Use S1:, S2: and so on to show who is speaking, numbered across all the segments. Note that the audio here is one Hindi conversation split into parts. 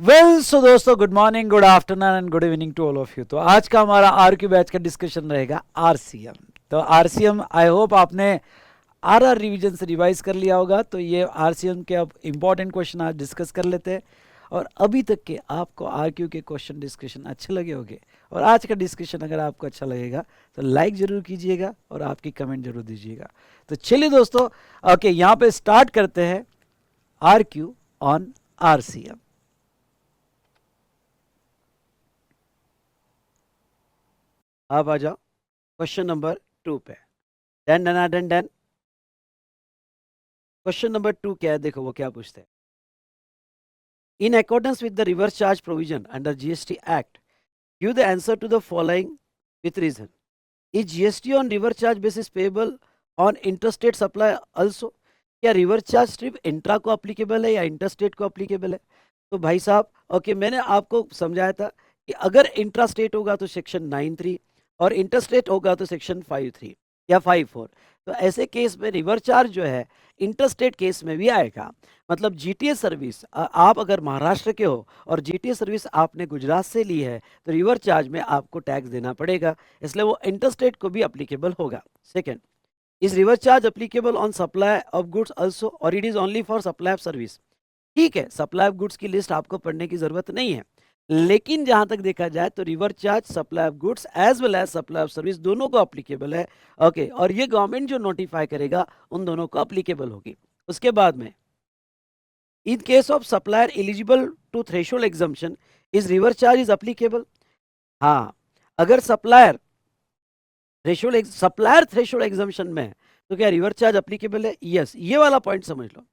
S1: सो दोस्तों, good morning, good afternoon and good evening to all of you. तो आज का हमारा आरक्यू बैच का डिस्कशन रहेगा आरसीएम। तो आरसीएम आई होप आपने आर रिवीजन से रिवाइज कर लिया होगा। तो ये आरसीएम के अब इंपॉर्टेंट क्वेश्चन आज डिस्कस कर लेते हैं। और अभी तक के आपको आरक्यू के क्वेश्चन डिस्कशन अच्छे लगे होंगे, और आज का डिस्कशन अगर आपको अच्छा लगेगा तो लाइक जरूर कीजिएगा और आपकी कमेंट जरूर दीजिएगा। तो चलिए दोस्तों, ओके, यहाँ पे स्टार्ट करते हैं आरक्यू ऑन आरसीएम। आप आ जाओ क्वेश्चन नंबर 2 पे। Done done done done. Question number 2 क्या है, देखो वो क्या पूछते हैं। In accordance with the reverse charge provision under GST act, give the answer to the following with reason. Is GST on reverse charge basis payable on interstate supply also? क्या रिवर्स चार्ज सिर्फ इंट्रा को अप्लीकेबल है या इंटरस्टेट को अप्लीकेबल है? तो भाई साहब, ओके, मैंने आपको समझाया था कि अगर इंट्रा स्टेट होगा तो सेक्शन 9(3) और इंटरस्टेट होगा तो सेक्शन 5(3) या 5(4). तो ऐसे केस में रिवर्स चार्ज जो है इंटरस्टेट केस में भी आएगा। मतलब जीटीएस सर्विस आप अगर महाराष्ट्र के हो और जीटीएस सर्विस आपने गुजरात से ली है तो रिवर्स चार्ज में आपको टैक्स देना पड़ेगा, इसलिए वो इंटरस्टेट को भी अप्लीकेबल होगा। Second, is reverse charge applicable on supply of goods also और it is only for supply of service? ठीक है, सप्लाई ऑफ गुड्स की लिस्ट आपको पढ़ने की जरूरत नहीं है, लेकिन जहां तक देखा जाए तो reverse charge supply of goods as well as supply of service दोनों को अप्लीकेबल है। ओके, और ये गवर्नमेंट जो नोटिफाई करेगा उन दोनों को अप्लीकेबल होगी। उसके बाद में, in case of supplier eligible to threshold exemption, is reverse charge is applicable? हाँ, अगर सप्लायर थ्रेशोल्ड एग्जम्पशन में है तो क्या रिवर्स चार्ज अप्लीकेबल है? यस, ये वाला पॉइंट समझ लो।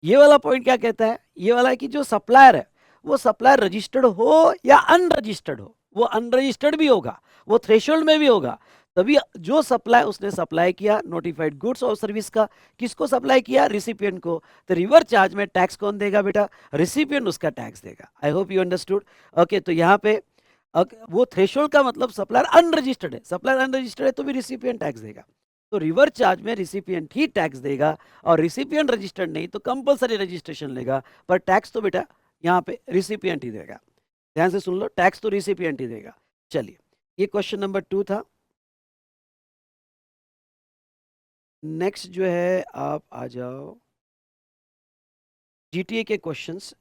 S1: ये वाला पॉइंट क्या कहता है? ये वाला है कि जो सप्लायर है वो सप्लायर रजिस्टर्ड हो या अनरजिस्टर्ड हो, वो अनरजिस्टर्ड भी होगा, वो थ्रेशोल्ड में भी होगा, तभी जो सप्लाई उसने सप्लाई किया नोटिफाइड गुड्स और सर्विस का, किसको सप्लाई किया? रिसिपिएंट को। तो रिवर्स चार्ज में टैक्स कौन देगा बेटा? रिसिपिएंट उसका टैक्स देगा। I hope you understood. Okay, तो यहाँ पे वो थ्रेशोल्ड का मतलब सप्लायर अनरजिस्टर्ड है, सप्लायर अनरजिस्टर्ड है तो भी रिसिपिएंट टैक्स देगा। तो रिवर्स चार्ज में रिसिपिएंट ही टैक्स देगा, और रिसिपिएंट रजिस्टर्ड नहीं तो कंपलसरी रजिस्ट्रेशन लेगा, पर टैक्स तो बेटा यहाँ पे रिसिपिएंट ही देगा। ध्यान से सुन लो, टैक्स तो रिसिपिएंट ही देगा। चलिए, ये क्वेश्चन नंबर 2 था। नेक्स्ट जो है, आप आ जाओ जीटीए के क्वेश्चंस।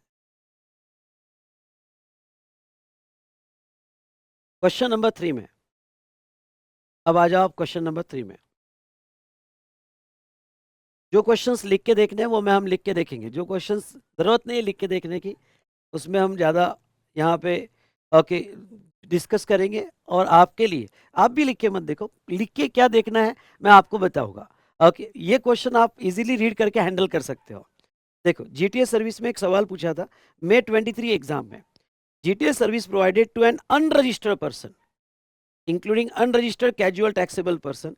S1: क्वेश्चन नंबर 3 में, अब आ जाओ आप क्वेश्चन नंबर 3 में। जो क्वेश्चंस लिख के देखने हैं वो हम लिख के देखेंगे, जो क्वेश्चंस जरूरत नहीं है लिख के देखने की उसमें हम ज़्यादा यहाँ पे ओके डिस्कस करेंगे। और आपके लिए, आप भी लिख के मत देखो, लिख के क्या देखना है मैं आपको बताऊंगा। ओके, ये क्वेश्चन आप इजीली रीड करके हैंडल कर सकते हो। देखो, जीटीएस सर्विस में एक सवाल पूछा था May 23 एग्जाम में। GTS service provided to an unregistered person including unregistered casual taxable person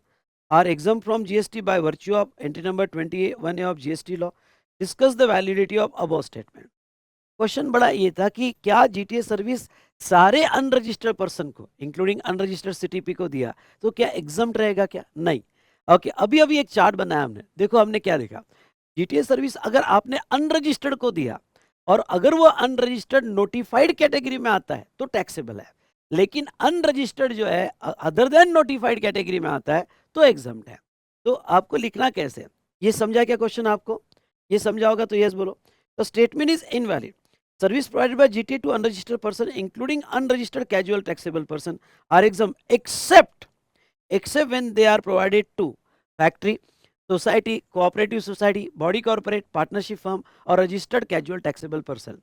S1: are exempt from GST by virtue of entry number 21A of GST law. Discuss the validity of above statement. Question बड़ा ये था कि क्या जीटीएस सर्विस सारे अनरजिस्टर्ड पर्सन को इंक्लूडिंग अनरजिस्टर्ड सीटीपी को दिया तो क्या एग्जम्प्ट रहेगा क्या? नहीं। ओके, अभी अभी एक चार्ट बनाया हमने, देखो हमने क्या देखा। जीटीएस सर्विस अगर आपने अनरजिस्टर्ड को दिया और अगर वो अनरजिस्टर्ड नोटिफाइड कैटेगरी में आता है तो टैक्सेबल है, लेकिन अनरजिस्टर्ड जो है अदर देन नोटिफाइड कैटेगरी में आता है तो एग्जम्प्ट है। तो आपको लिखना कैसे, ये समझा क्या क्वेश्चन आपको? ये समझा होगा तो यस बोलो। तो statement is invalid. Service provided by GTA to unregistered person, including unregistered casual taxable person, are exempt except when they are provided to factory, society, cooperative society, body corporate, partnership firm और registered casual taxable person.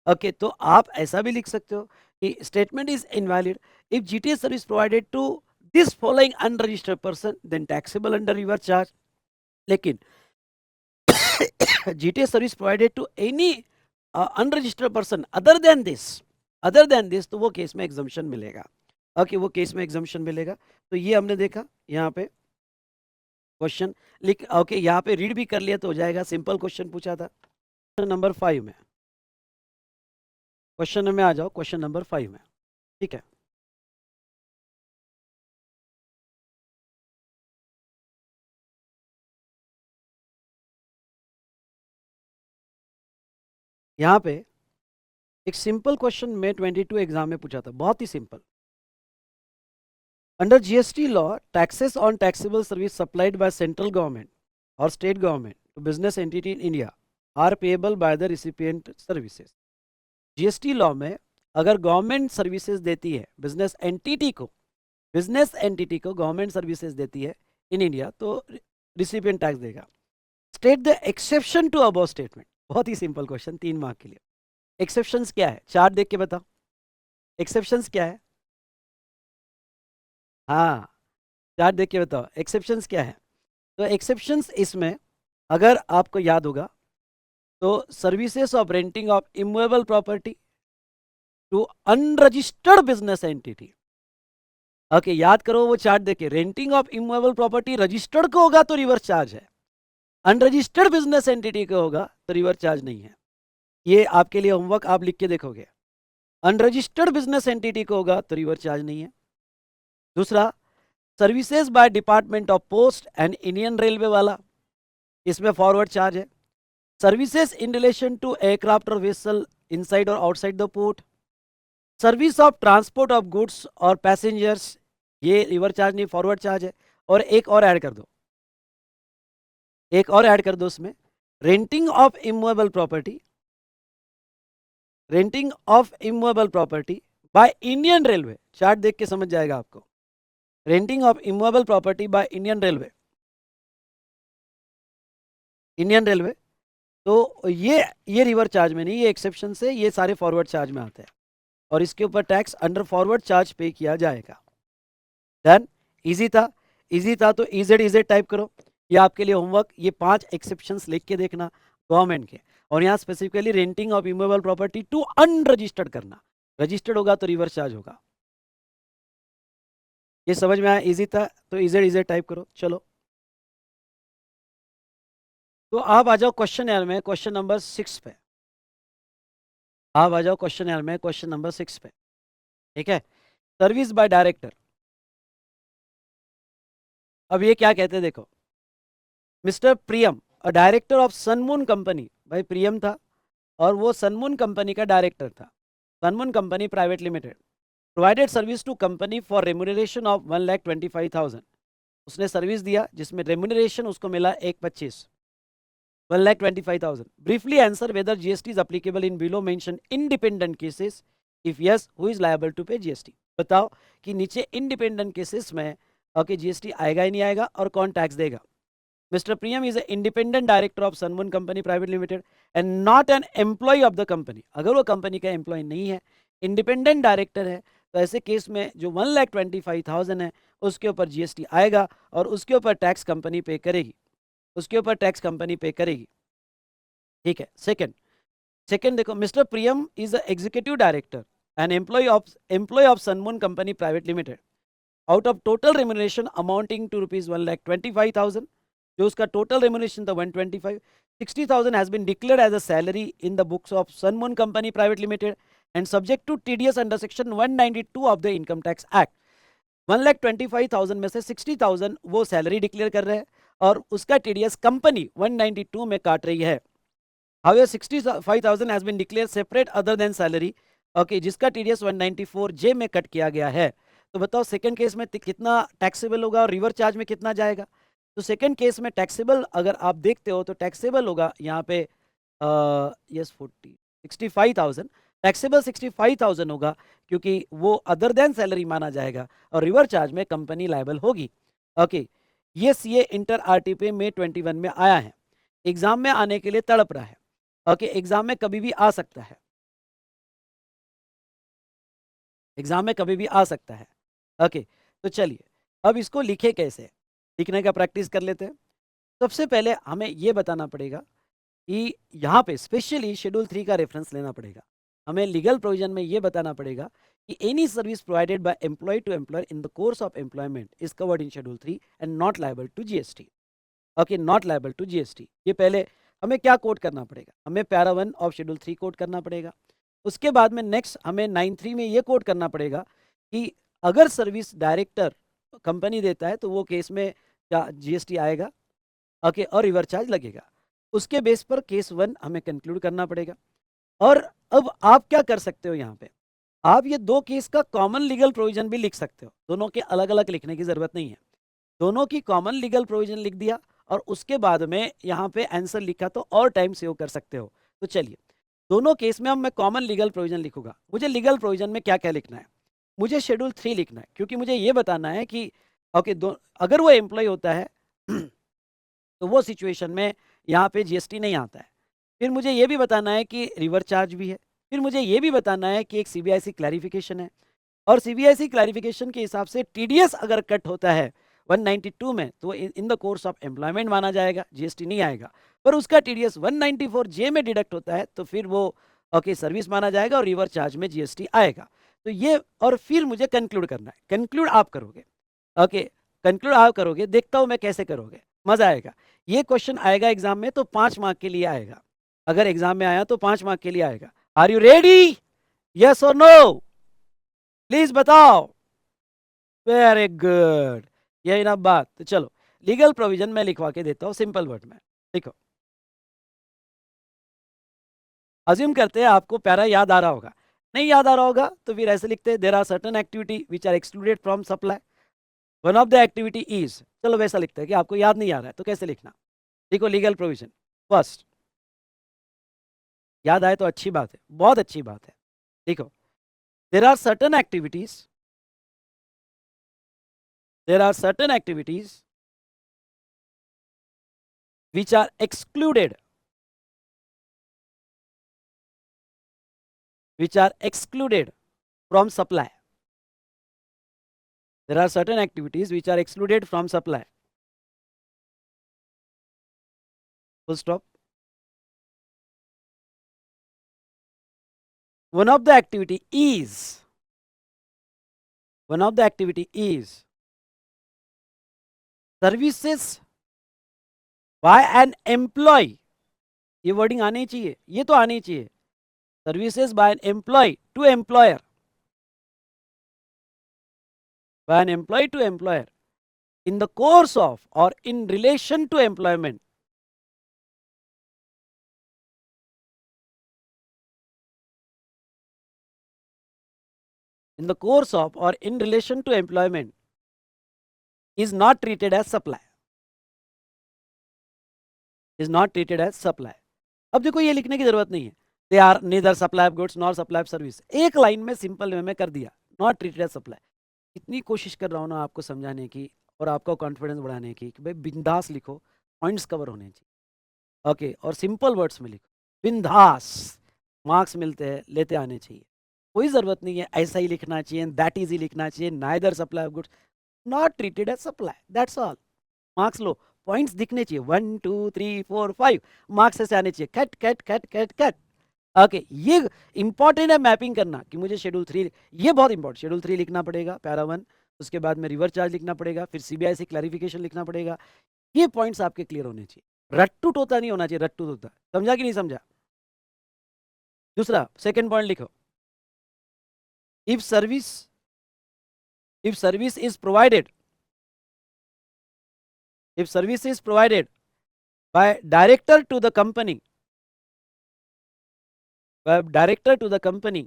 S1: Okay, तो आप ऐसा भी लिख सकते हो कि statement is invalid if GTS service provided to this following unregistered person then taxable under reverse charge. लेकिन GTS service provided to any unregistered person other than this तो वो केस में एग्जम्पशन मिलेगा। ओके, वो केस में एग्जम्पशन मिलेगा। तो ये हमने देखा यहाँ पे क्वेश्चन लिख, ओके यहाँ पे रीड भी कर लिया तो हो जाएगा। सिंपल क्वेश्चन पूछा था। क्वेश्चन नंबर 5 में, क्वेश्चन में आ जाओ, क्वेश्चन नंबर 5 में। ठीक है, यहाँ पे एक सिंपल क्वेश्चन मैं 22 एग्जाम में पूछा था, बहुत ही simple. Under GST law, taxes on taxable service supplied by central government और state government to business entity in India are payable by the recipient services. GST law में अगर गवर्नमेंट सर्विसेज देती है बिजनेस एंटिटी को, गवर्नमेंट सर्विसेज देती है इन इंडिया, तो रिसिपिएंट टैक्स देगा। State the exception to above statement. बहुत ही सिंपल क्वेश्चन, 3 मार्क के लिए। एक्सेप्शंस क्या है, चार्ट देख के बताओ, एक्सेप्शंस क्या है? हाँ, चार्ट देख के बताओ एक्सेप्शंस क्या है। तो एक्सेप्शंस इसमें अगर आपको याद होगा तो services of renting of immovable property to unregistered business entity. Okay, याद करो वो चार्ट देखे, renting of immovable property registered को होगा तो रिवर्स चार्ज है, अनरजिस्टर्ड बिजनेस एंटिटी को होगा तो रिवर्स चार्ज नहीं है। ये आपके लिए होमवर्क, आप लिख के देखोगे। अनरजिस्टर्ड बिजनेस एंटिटी को होगा तो रिवर्स चार्ज नहीं है। दूसरा, services by department of post and Indian railway वाला, इसमें फॉरवर्ड चार्ज है। Services in relation to aircraft और वेसल इनसाइड और outside the port, service of transport of goods और पैसेंजर्स, ये रिवर्स चार्ज नहीं, फॉरवर्ड चार्ज है। और एक और ऐड कर दो, एक और ऐड कर दो उसमें, renting of immovable property, renting of immovable property by Indian railway, chart देख के समझ जाएगा आपको। Renting of immovable property by Indian railway, Indian railway, तो ये रिवर्स चार्ज में नहीं, ये एक्सेप्शन से, ये सारे फॉरवर्ड चार्ज में आते हैं और इसके ऊपर टैक्स अंडर फॉरवर्ड चार्ज पे किया जाएगा। डन, इजी था, इजी था तो इजेड टाइप करो। ये आपके लिए होमवर्क, ये 5 एक्सेप्शंस लिख के देखना गवर्नमेंट के, और यहाँ specifically renting of immovable property to unregistered करना, रजिस्टर्ड होगा तो रिवर्स चार्ज होगा। ये समझ में आया, इजी था तो इजेड टाइप करो। चलो, तो आप आ जाओ क्वेश्चन एयर में, क्वेश्चन नंबर 6 पे आप आ जाओ, क्वेश्चन एयर में क्वेश्चन नंबर 6 पे। ठीक है, सर्विस बाय डायरेक्टर। अब ये क्या कहते हैं देखो, Mr Priyam, a director of Sunmoon company, भाई प्रियम था और वो सनमून कंपनी का डायरेक्टर था, Sunmoon company private limited, provided service to company for remuneration of 1,25,000। उसने सर्विस दिया जिसमें रेम्यूनरेशन उसको मिला 1,25,000, 1,25,000। Briefly answer whether GST is applicable in below mention independent cases, if yes who is liable to pay GST. बताओ कि नीचे इंडिपेंडेंट केसेस में ओके जीएसटी आएगा ही नहीं आएगा और कौन टैक्स देगा। Mr Priyam is a independent director of Sunmoon company private limited and not an employee of the company. अगर वो कंपनी का एम्प्लॉय नहीं है, इंडिपेंडेंट डायरेक्टर है, तो ऐसे केस में जो 1,25,000 है उसके ऊपर जीएसटी आएगा और उसके ऊपर टैक्स कंपनी पे करेगी, उसके ऊपर टैक्स कंपनी पे करेगी। ठीक है, सेकंड देखो, Mr Priyam is a executive director and employee of Sunmoon company private limited. Out of total remuneration amounting to rupees 1,25,000, जो उसका टोटल रेम्यूनरेशन था 125, 60,000 has been declared as a salary in the books of Sunmoon Company Private Limited and subject to TDS under section 192 of the Income Tax Act। 1,25,000 में से 60,000 वो सैलरी डिक्लेयर कर रहे हैं और उसका टीडीएस कंपनी 192 में काट रही है। However, 65,000 has been declared separate other than salary, okay, जिसका टीडीएस 194 जे में कट किया गया है। तो बताओ सेकंड केस में कितना टैक्सेबल होगा और रिवर्स चार्ज में कितना जाएगा। तो सेकंड केस में टैक्सेबल अगर आप देखते हो तो टैक्सेबल होगा यहाँ पे यस 65,000, टैक्सेबल 65,000 होगा क्योंकि वो अदर देन सैलरी माना जाएगा और रिवर्स चार्ज में कंपनी लायबल होगी। ओके, ये सीए इंटर आरटी पे मई 21 में आया है, एग्जाम में आने के लिए तड़प रहा है। ओके, एग्जाम में कभी भी आ सकता है, एग्जाम में कभी भी आ सकता है। ओके, तो चलिए अब इसको लिखे कैसे, लिखने का प्रैक्टिस कर लेते हैं। सबसे पहले हमें यह बताना पड़ेगा कि यहाँ पे स्पेशली शेड्यूल 3 का रेफरेंस लेना पड़ेगा। हमें लीगल प्रोविजन में यह बताना पड़ेगा कि any service provided by employee to employer in the course of employment is covered in schedule 3 and not liable to GST. Okay, not liable to GST. ये पहले हमें क्या कोट करना पड़ेगा, हमें पैरा 1 ऑफ शेड्यूल 3 कोट करना पड़ेगा। उसके बाद में नेक्स्ट हमें 9(3) में ये कोट करना पड़ेगा कि अगर सर्विस डायरेक्टर कंपनी देता है तो वो केस में क्या जीएसटी आएगा, ओके, और रिवर्स चार्ज लगेगा। उसके बेस पर केस 1 हमें कंक्लूड करना पड़ेगा। और अब आप क्या कर सकते हो यहाँ पे, आप ये दो केस का कॉमन लीगल प्रोविजन भी लिख सकते हो, दोनों के अलग अलग लिखने की जरूरत नहीं है, दोनों की कॉमन लीगल प्रोविजन लिख दिया और उसके बाद में यहाँ पे आंसर लिखा तो और टाइम सेव कर सकते हो। तो चलिए दोनों केस में अब मैं कॉमन लीगल प्रोविजन लिखूंगा। मुझे लीगल प्रोविजन में क्या क्या लिखना है, मुझे शेड्यूल 3 लिखना है, क्योंकि मुझे ये बताना है कि ओके अगर वो एम्प्लॉय होता है तो वो सिचुएशन में यहाँ पे जीएसटी नहीं आता है। फिर मुझे ये भी बताना है कि रिवर चार्ज भी है, फिर मुझे ये भी बताना है कि एक सीबीआईसी क्लैरिफिकेशन है, और सीबीआईसी क्लैरिफिकेशन के हिसाब से टीडीएस अगर कट होता है 192 में तो इन द कोर्स ऑफ एम्प्लॉयमेंट माना जाएगा, जीएसटी नहीं आएगा। पर उसका टीडीएस 194 जे में डिडक्ट होता है तो फिर वो ओके सर्विस माना जाएगा और रिवर चार्ज में जीएसटी आएगा। तो ये, और फिर मुझे कंक्लूड करना है, कंक्लूड आप करोगे। ओके कंक्लूड आप करोगे, देखता हूं मैं कैसे करोगे, मजा आएगा। ये क्वेश्चन आएगा एग्जाम में तो 5 मार्क के लिए आएगा, अगर एग्जाम में आया तो 5 मार्क के लिए आएगा। आर यू रेडी, यस और नो, प्लीज बताओ। वेरी गुड, यही ना बात। तो चलो लीगल प्रोविजन में लिखवा के देता हूं सिंपल वर्ड में। देखो अज्यूम करते हैं आपको पैरा याद आ रहा होगा, नहीं याद आ रहा होगा तो फिर ऐसे लिखते हैं there are certain activity which are excluded from supply, one of the activity is, चलो वैसा लिखते हैं कि आपको याद नहीं आ रहा है तो कैसे लिखना। देखो लीगल प्रोविजन फर्स्ट, याद आए तो अच्छी बात है, बहुत अच्छी बात है। देखो there are certain activities, there are certain activities which are excluded, which are excluded from supply, there are certain activities which are excluded from supply, full stop. One of the activity is, one of the activity is services by an employee, ये वर्डिंग आनी चाहिए, ये तो आनी चाहिए, services by an employee to employer, by an employee to employer in the course of or in relation to employment, in the course of or in relation to employment is not treated as supply, is not treated as supply. अब देखो ये लिखने की जरूरत नहीं है, they are neither supply of goods nor supply of service, एक लाइन में सिंपल वे में कर दिया, नॉट ट्रीटेड एज सप्लाई। इतनी कोशिश कर रहा हूँ ना आपको समझाने की और आपका कॉन्फिडेंस बढ़ाने की कि भाई बिंदास लिखो, पॉइंट्स कवर होने चाहिए। ओके और सिंपल वर्ड्स में लिखो, बिंदास, मार्क्स मिलते हैं लेते आने चाहिए, कोई ज़रूरत नहीं है ऐसा ही लिखना चाहिए, दैट इज ही लिखना चाहिए, neither supply of goods not treated as supply, that's all. Marks लो, पॉइंट्स दिखने चाहिए, 1 2 3 4 5 मार्क्स ऐसे आने चाहिए, cut cut cut cut cut. Okay ये इंपॉर्टेंट है मैपिंग करना कि मुझे शेड्यूल 3, ये बहुत इंपॉर्टेंट, शेड्यूल 3 लिखना पड़ेगा पैरा 1, उसके बाद में रिवर चार्ज लिखना पड़ेगा, फिर सीबीआईसी क्लैरिफिकेशन लिखना पड़ेगा, ये पॉइंट्स आपके क्लियर होने चाहिए, रट्टू टोता नहीं होना चाहिए, रट्टू टोता, समझा कि नहीं समझा। दूसरा सेकंड पॉइंट लिखो, if service, if service is provided, if service is provided by director to the company, by director to the company,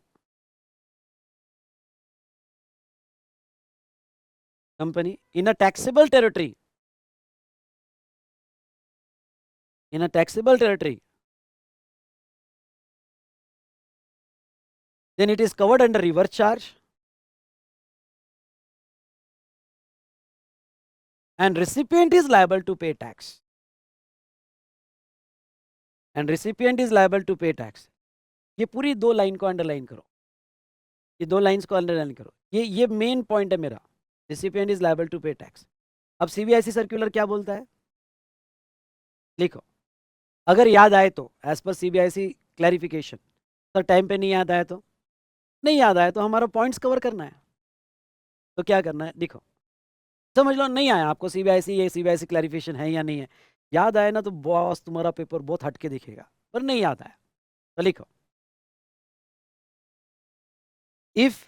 S1: company in a taxable territory, in a taxable territory, then it is covered under reverse charge and recipient is liable to pay tax, and recipient is liable to pay tax। ये पूरी दो लाइन को अंडरलाइन करो, ये दो लाइंस को अंडरलाइन करो, ये मेन पॉइंट है मेरा, recipient is liable to pay tax. अब सीबीआईसी सर्कुलर क्या बोलता है लिखो, अगर याद आए तो as per CBIC clarification, sir time पे नहीं याद आया तो, नहीं याद आया तो हमारा पॉइंट्स कवर करना है, तो क्या करना है लिखो, समझ लो नहीं आया आपको सीबीआईसी, ये सीबीआईसी क्लैरिफिकेशन है या नहीं है, याद आए ना तो बॉस तुम्हारा पेपर बहुत हटके दिखेगा, पर नहीं याद आया तो लिखो, इफ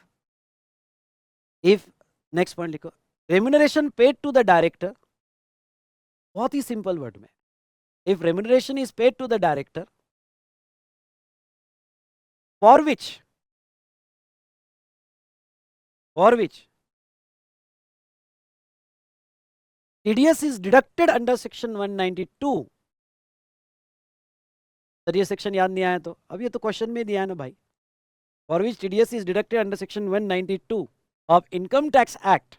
S1: नेक्स्ट पॉइंट लिखो, remuneration paid to the director, बहुत ही सिंपल वर्ड में, if remuneration is paid to the director for which TDS is deducted under section 192. Sir ये सेक्शन याद नहीं आया तो अब ये तो क्वेश्चन में दिया है ना भाई. For which TDS is deducted under section 192 of Income Tax Act.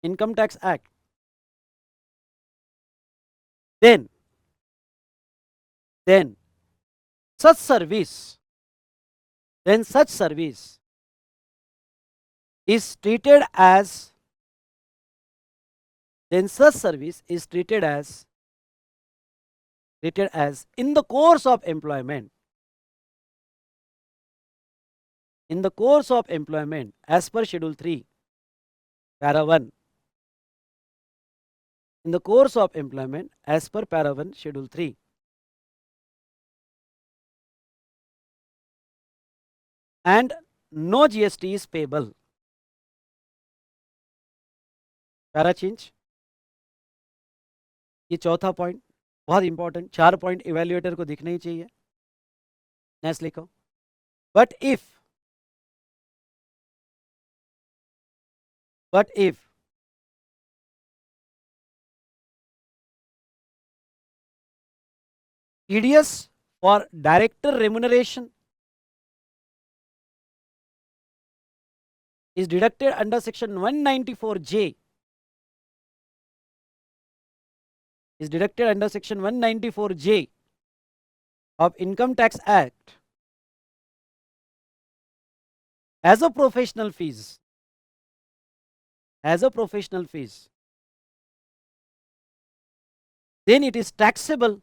S1: Income Tax Act. Then such service is treated as in the course of employment as per schedule 3 para 1, in the course of employment as per para 1 schedule 3, and no GST is payable. Para change. ये चौथा पॉइंट बहुत इंपॉर्टेंट. 4 पॉइंट इवेल्युएटर को दिखने ही चाहिए. नेक्स्ट लिखो. But if TDS for director remuneration is deducted under section 194J of Income Tax Act as a professional fees, then it is taxable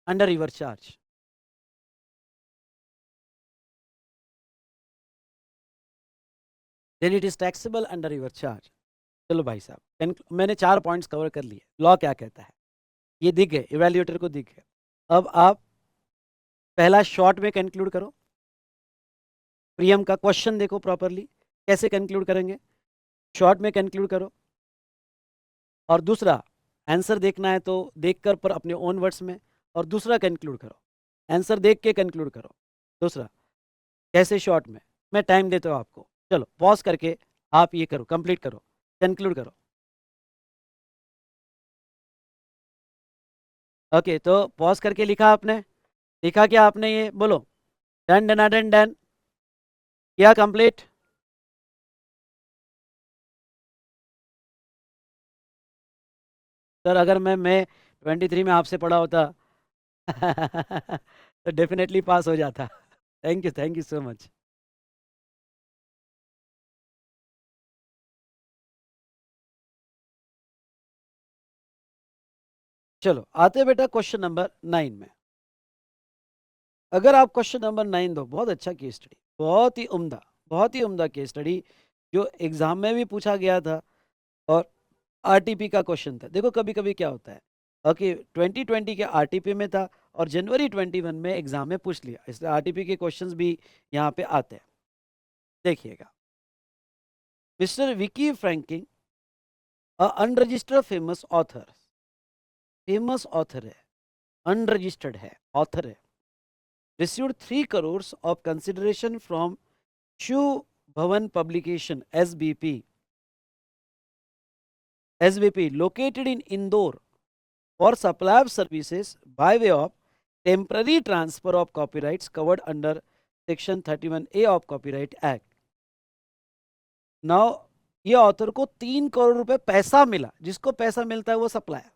S1: under reverse charge. चलो भाई साहब, मैंने 4 पॉइंट्स कवर कर लिए. लॉ क्या कहता है ये दिख गए, इवेल्युएटर को दिख गए. अब आप पहला शॉर्ट में कंक्लूड करो. प्रियम का क्वेश्चन देखो प्रॉपरली, कैसे कंक्लूड करेंगे. शॉर्ट में कंक्लूड करो. और दूसरा आंसर देखना है तो देखकर पर अपने ओन वर्ड्स में, और दूसरा कंक्लूड करो. आंसर देख के कंक्लूड करो. दूसरा कैसे शॉर्ट में. मैं टाइम देता हूँ आपको. चलो पॉज करके आप ये करो, कंप्लीट करो, कंक्लूड करो. ओके तो पॉज करके लिखा आपने, लिखा क्या आपने, ये बोलो. डन डन डन डन किया कंप्लीट. सर अगर मैं 23 में आपसे पढ़ा होता तो डेफिनेटली पास हो जाता. Thank you so much. चलो आते बेटा क्वेश्चन नंबर 9 में. अगर आप क्वेश्चन नंबर 9 दो, बहुत अच्छा केस स्टडी, बहुत ही उम्दा केस स्टडी जो एग्जाम में भी पूछा गया था और आरटीपी का क्वेश्चन था. देखो कभी कभी क्या होता है, ओके 2020 के आरटीपी में था और जनवरी 21 में एग्जाम में पूछ लिया, इसलिए आरटीपी के क्वेश्चंस भी यहाँ पे आते हैं. देखिएगा. Mister Vicky Franklin unregistered famous author है, अनरजिस्टर्ड है, ऑथर है. received 3 crores of consideration from Shiv Bhavan Publication SBP located in Indore for supply of services by way of temporary transfer of copyrights covered under section 31A of Copyright Act. Now ये ऑथर को 3 करोड़ रुपए पैसा मिला. जिसको पैसा मिलता है वो सप्लायर.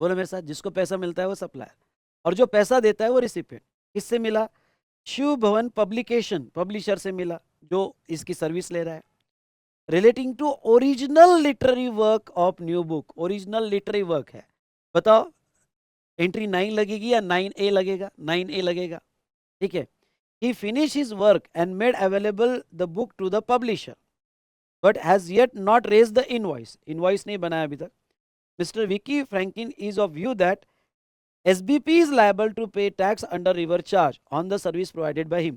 S1: बोलो मेरे साथ, जिसको पैसा मिलता है वो सप्लायर, और जो पैसा देता है वो रिसिपिएंट. किससे मिला? शिव भवन पब्लिकेशन, पब्लिशर से मिला जो इसकी सर्विस ले रहा है. Relating to original literary work of new book. Original literary work है. बताओ एंट्री 9 लगेगी या 9A लगेगा? 9A लगेगा. ठीक है. He finish his work and made available the book to the publisher but has yet not raise the invoice. Invoice नहीं बनाया अभी तक. Mister Vicky Franklin is of view that SBP is liable to pay tax under reverse charge on the service provided by him.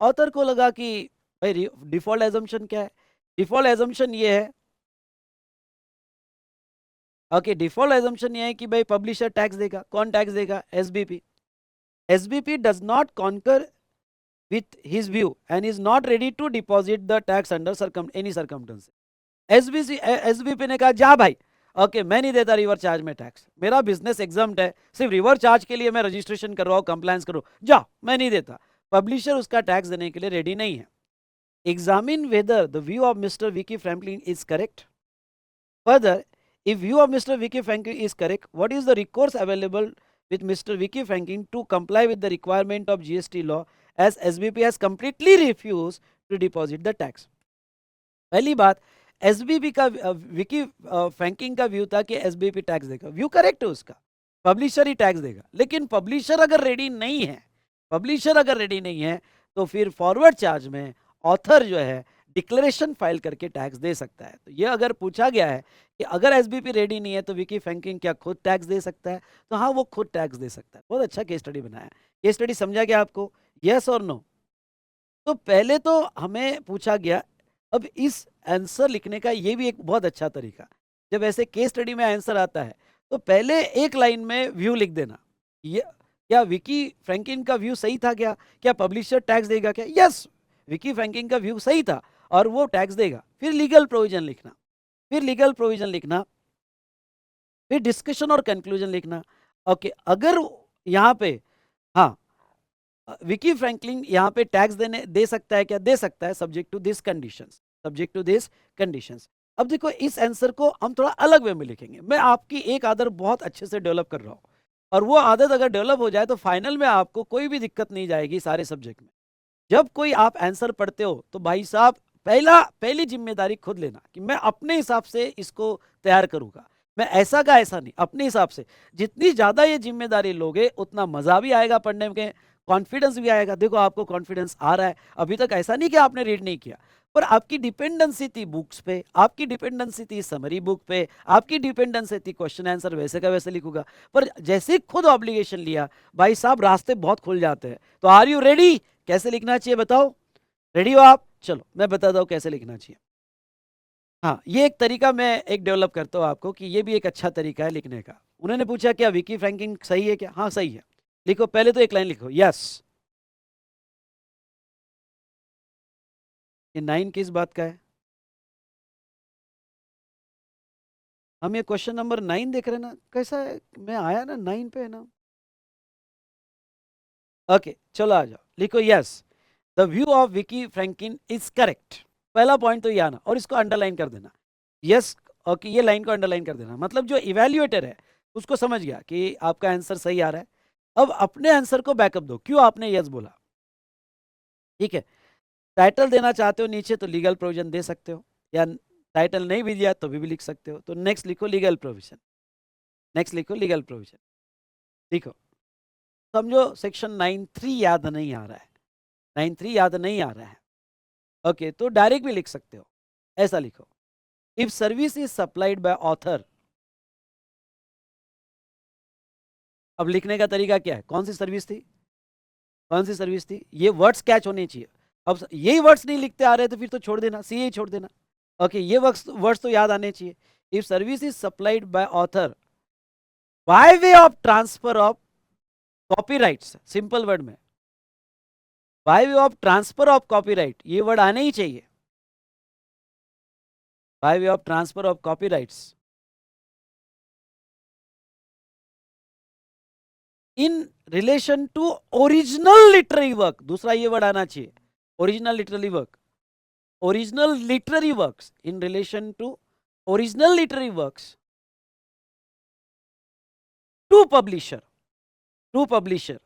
S1: Author को लगा कि भाई डिफॉल्ट एजम्पशन क्या है? डिफॉल्ट एजम्पशन ये है, ओके, डिफॉल्ट एजम्पशन ये है कि भाई पब्लिशर टैक्स देगा। कौन टैक्स देगा? SBP. SBP does not conquer with his view and is not ready to deposit the tax under any circumstance। SBP ने कहा जा भाई, ओके मैं नहीं देता रिवर चार्ज में टैक्स, मेरा बिजनेस एग्जम्प्ट है, सिर्फ रिवर चार्ज के लिए मैं रजिस्ट्रेशन कर रहा हूँ, कंप्लायंस करो, जा मैं नहीं देता। पब्लिशर उसका टैक्स देने के लिए रेडी नहीं है। Examine whether the view of mister Vicky Franklin is correct. Further, if view of Mr. Vicky Franklin is correct, what is the recourse available with Mr. Vicky Franklin to comply with the requirement of GST law as SBP has completely refused to deposit the tax? पहली बात, एसबीपी का विकी फ्रैंकलिन का व्यू था कि एसबीपी टैक्स देगा, व्यू करेक्ट है उसका, पब्लिशर ही टैक्स देगा। लेकिन पब्लिशर अगर रेडी नहीं है, पब्लिशर अगर रेडी नहीं है तो फिर फॉरवर्ड चार्ज में ऑथर जो है डिक्लेरेशन फाइल करके टैक्स दे सकता है। तो ये अगर पूछा गया है कि अगर एसबीपी रेडी नहीं है तो विकी फ्रैंकलिन क्या खुद टैक्स दे सकता है, तो हाँ वो खुद टैक्स दे सकता है। बहुत अच्छा केस स्टडी बनाया। केस स्टडी समझा गया आपको? यस और नो? तो पहले तो हमें पूछा गया, अब इस आंसर लिखने का ये भी एक बहुत अच्छा तरीका, जब ऐसे केस स्टडी में आंसर आता है तो पहले एक लाइन में व्यू लिख देना। ये क्या विकी फ्रैंकलिन का व्यू सही था? क्या पब्लिशर टैक्स देगा? क्या यस, विकी फ्रैंकलिन का व्यू सही था और वो टैक्स देगा। फिर लीगल प्रोविजन लिखना, फिर लीगल प्रोविजन लिखना, फिर डिस्कशन और कंक्लूजन लिखना। ओके, अगर यहाँ पे हाँ विकी फ्रैंकलिन यहाँ पे टैक्स दे सकता है क्या? दे सकता है, subject to this conditions, subject to this conditions. अब देखो इस आंसर को हम थोड़ा अलग वे में लिखेंगे। मैं आपकी एक आदत बहुत अच्छे से डेवलप कर रहा हूँ और वो आदत अगर डेवलप हो जाए तो फाइनल में आपको कोई भी दिक्कत नहीं जाएगी सारे सब्जेक्ट में। जब कोई आप आंसर पढ़ते हो तो भाई साहब पहली जिम्मेदारी खुद लेना कि मैं अपने हिसाब से इसको तैयार करूंगा, मैं ऐसा का ऐसा नहीं, अपने हिसाब से। जितनी ज्यादा ये जिम्मेदारी लोगे उतना मजा भी आएगा पढ़ने में, कॉन्फिडेंस भी आएगा। देखो आपको कॉन्फिडेंस आ रहा है, अभी तक ऐसा नहीं कि आपने रीड नहीं किया, पर आपकी डिपेंडेंसी थी बुक्स पे, आपकी डिपेंडेंसी थी समरी बुक पे, आपकी डिपेंडेंसी थी क्वेश्चन आंसर वैसे का वैसे लिखूंगा। पर जैसे ही खुद ऑब्लिगेशन लिया भाई साहब रास्ते बहुत खुल जाते हैं। तो आर यू रेडी? कैसे लिखना चाहिए बताओ? रेडी हो आप? चलो मैं बताता हूँ कैसे लिखना चाहिए। हाँ, ये एक तरीका मैं एक डेवलप करता हूँ आपको कि ये भी एक अच्छा तरीका है लिखने का। उन्होंने पूछा क्या विकी फ्रैंकलिन सही है क्या? हाँ सही है। लिखो, पहले तो एक लाइन लिखो, यस। ये 9 किस बात का है? हम ये क्वेश्चन नंबर 9 देख रहे हैं ना, कैसा है? मैं आया ना 9 पे है ना। ओके चलो आ जाओ, लिखो yes the view of Vicky Franklin is correct. पहला पॉइंट तो ये आना और इसको अंडरलाइन कर देना। यस, ओके ये लाइन को अंडरलाइन कर देना, मतलब जो इवेल्युएटर है उसको समझ गया कि आपका आंसर सही आ रहा है। अब अपने आंसर को बैकअप दो, क्यों आपने यस बोला। ठीक है, टाइटल देना चाहते हो नीचे तो लीगल प्रोविजन दे सकते हो, या टाइटल नहीं भी दिया तो भी लिख सकते हो। तो नेक्स्ट लिखो लीगल प्रोविजन, नेक्स्ट लिखो लीगल प्रोविजन। लिखो, समझो सेक्शन 9(3) याद नहीं आ रहा है, 9(3) याद नहीं आ रहा है, ओके तो डायरेक्ट भी लिख सकते हो, ऐसा लिखो, if service is supplied by author. अब लिखने का तरीका क्या है? कौन सी सर्विस थी, कौन सी सर्विस थी? ये वर्ड्स कैच होने चाहिए। अब यही वर्ड्स नहीं लिखते आ रहे तो फिर तो छोड़ देना, सी ही छोड़ देना। ओके ये वर्ड्स तो याद आने चाहिए। If service is supplied by author by way of transfer of copyrights, simple word में by way of transfer of copyright, ये वर्ड आने ही चाहिए, by way of transfer of copyrights in relation to original literary work. दूसरा ये वर्ड आना चाहिए, original literary work, original literary works in relation to original literary works to publisher, to publisher.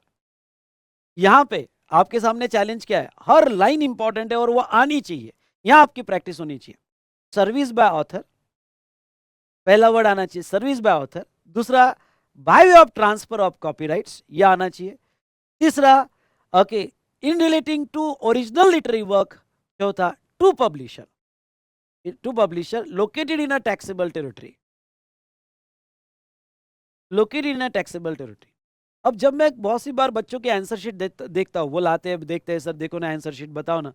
S1: यहां पे आपके सामने चैलेंज क्या है? हर लाइन इंपॉर्टेंट है और वो आनी चाहिए, यहां आपकी प्रैक्टिस होनी चाहिए। सर्विस बाय ऑथर, पहला वर्ड आना चाहिए सर्विस बाय ऑथर। दूसरा by way of transfer of copyrights, ये आना चाहिए। तीसरा okay in relating to original literary work. चौथा to publisher, to publisher located in a taxable territory, located in a taxable territory. अब जब मैं बहुत सी बार बच्चों के आंसर शीट देखता हूँ, वो लाते हैं देखते हैं, सर देखो ना आंसर शीट बताओ ना,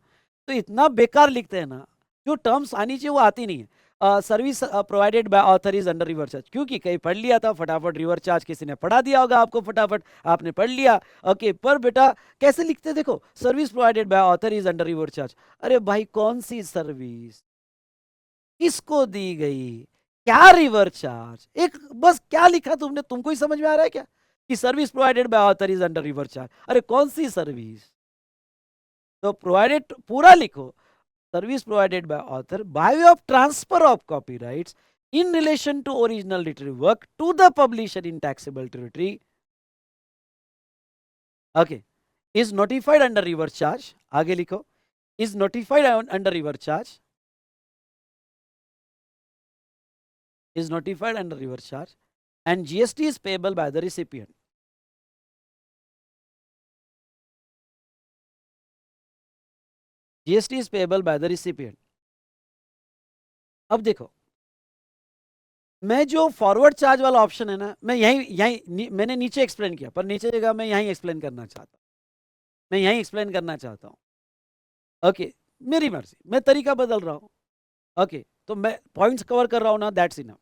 S1: तो इतना बेकार लिखते हैं ना, जो टर्म्स आनी चाहिए वो आती नहीं है। Service provided by author is under reverse charge, क्योंकि कहीं पढ़ लिया था फटाफट, रिवर्स चार्ज किसी ने पढ़ा दिया होगा आपको, फटाफट आपने पढ़ लिया। ओके, पर बेटा कैसे लिखते, देखो service provided by author is under reverse charge. अरे भाई कौन सी सर्विस, किसको दी गई, क्या रिवर्स चार्ज, एक बस क्या लिखा तुमने, तुमको ही समझ में आ रहा है क्या कि service provided by author is under reverse charge? अरे कौन सी सर्विस, तो प्रोवाइडेड पूरा लिखो, service provided by author by way of transfer of copyrights in relation to original literary work to the publisher in taxable territory, okay, is notified under reverse charge, आगे लिखो, is notified under reverse charge, is notified under reverse charge, and GST is payable by the recipient. GST is payable by the recipient. अब देखो, मैं जो फॉरवर्ड चार्ज वाला ऑप्शन है ना, मैं यही यही मैंने नीचे एक्सप्लेन किया, पर नीचे जगह मैं यही एक्सप्लेन करना चाहता हूँ, मैं यही एक्सप्लेन करना चाहता हूँ। ओके, मेरी मर्जी, मैं तरीका बदल रहा हूँ। ओके, तो मैं पॉइंट्स कवर कर रहा हूँ ना, दैट्स इनफ।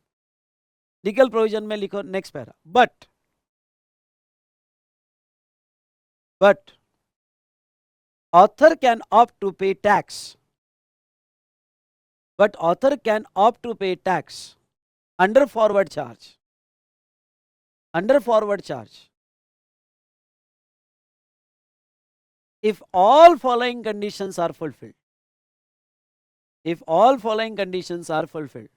S1: लीगल प्रोविजन में लिखो next para, but author can opt to pay tax, but author can opt to pay tax under forward charge, under forward charge if all following conditions are fulfilled, if all following conditions are fulfilled।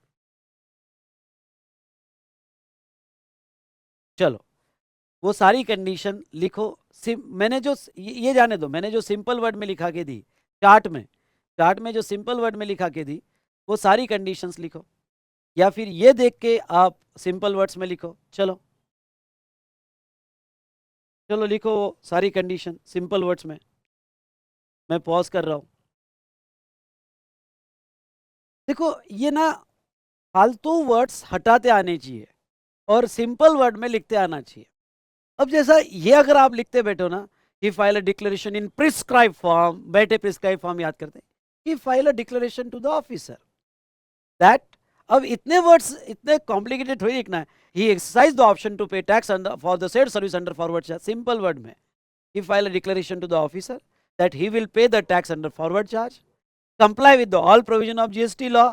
S1: चलो वो सारी कंडीशन लिखो, मैंने जो ये जाने दो, मैंने जो सिंपल वर्ड में लिखा के दी चार्ट में जो सिंपल वर्ड में लिखा के दी वो सारी कंडीशंस लिखो, या फिर ये देख के आप सिंपल वर्ड्स में लिखो। चलो चलो लिखो वो सारी कंडीशन सिंपल वर्ड्स में, मैं पॉज कर रहा हूं। देखो ये ना फालतू वर्ड्स हटाते आने चाहिए और सिंपल वर्ड में लिखते आना चाहिए। अब जैसा ये अगर आप लिखते बैठो ना कि file a declaration in prescribe form, बैठे प्रिस्क्राइब फॉर्म याद करते हैं कि file a declaration to the officer, that अब इतने वर्ड्स इतने कॉम्प्लिकेटेड थोड़ी लिखना है। He exercise the option to pay tax for the said service under forward charge, simple word में he file a declaration to the officer that he will pay the tax under forward charge, comply with the all provision of GST law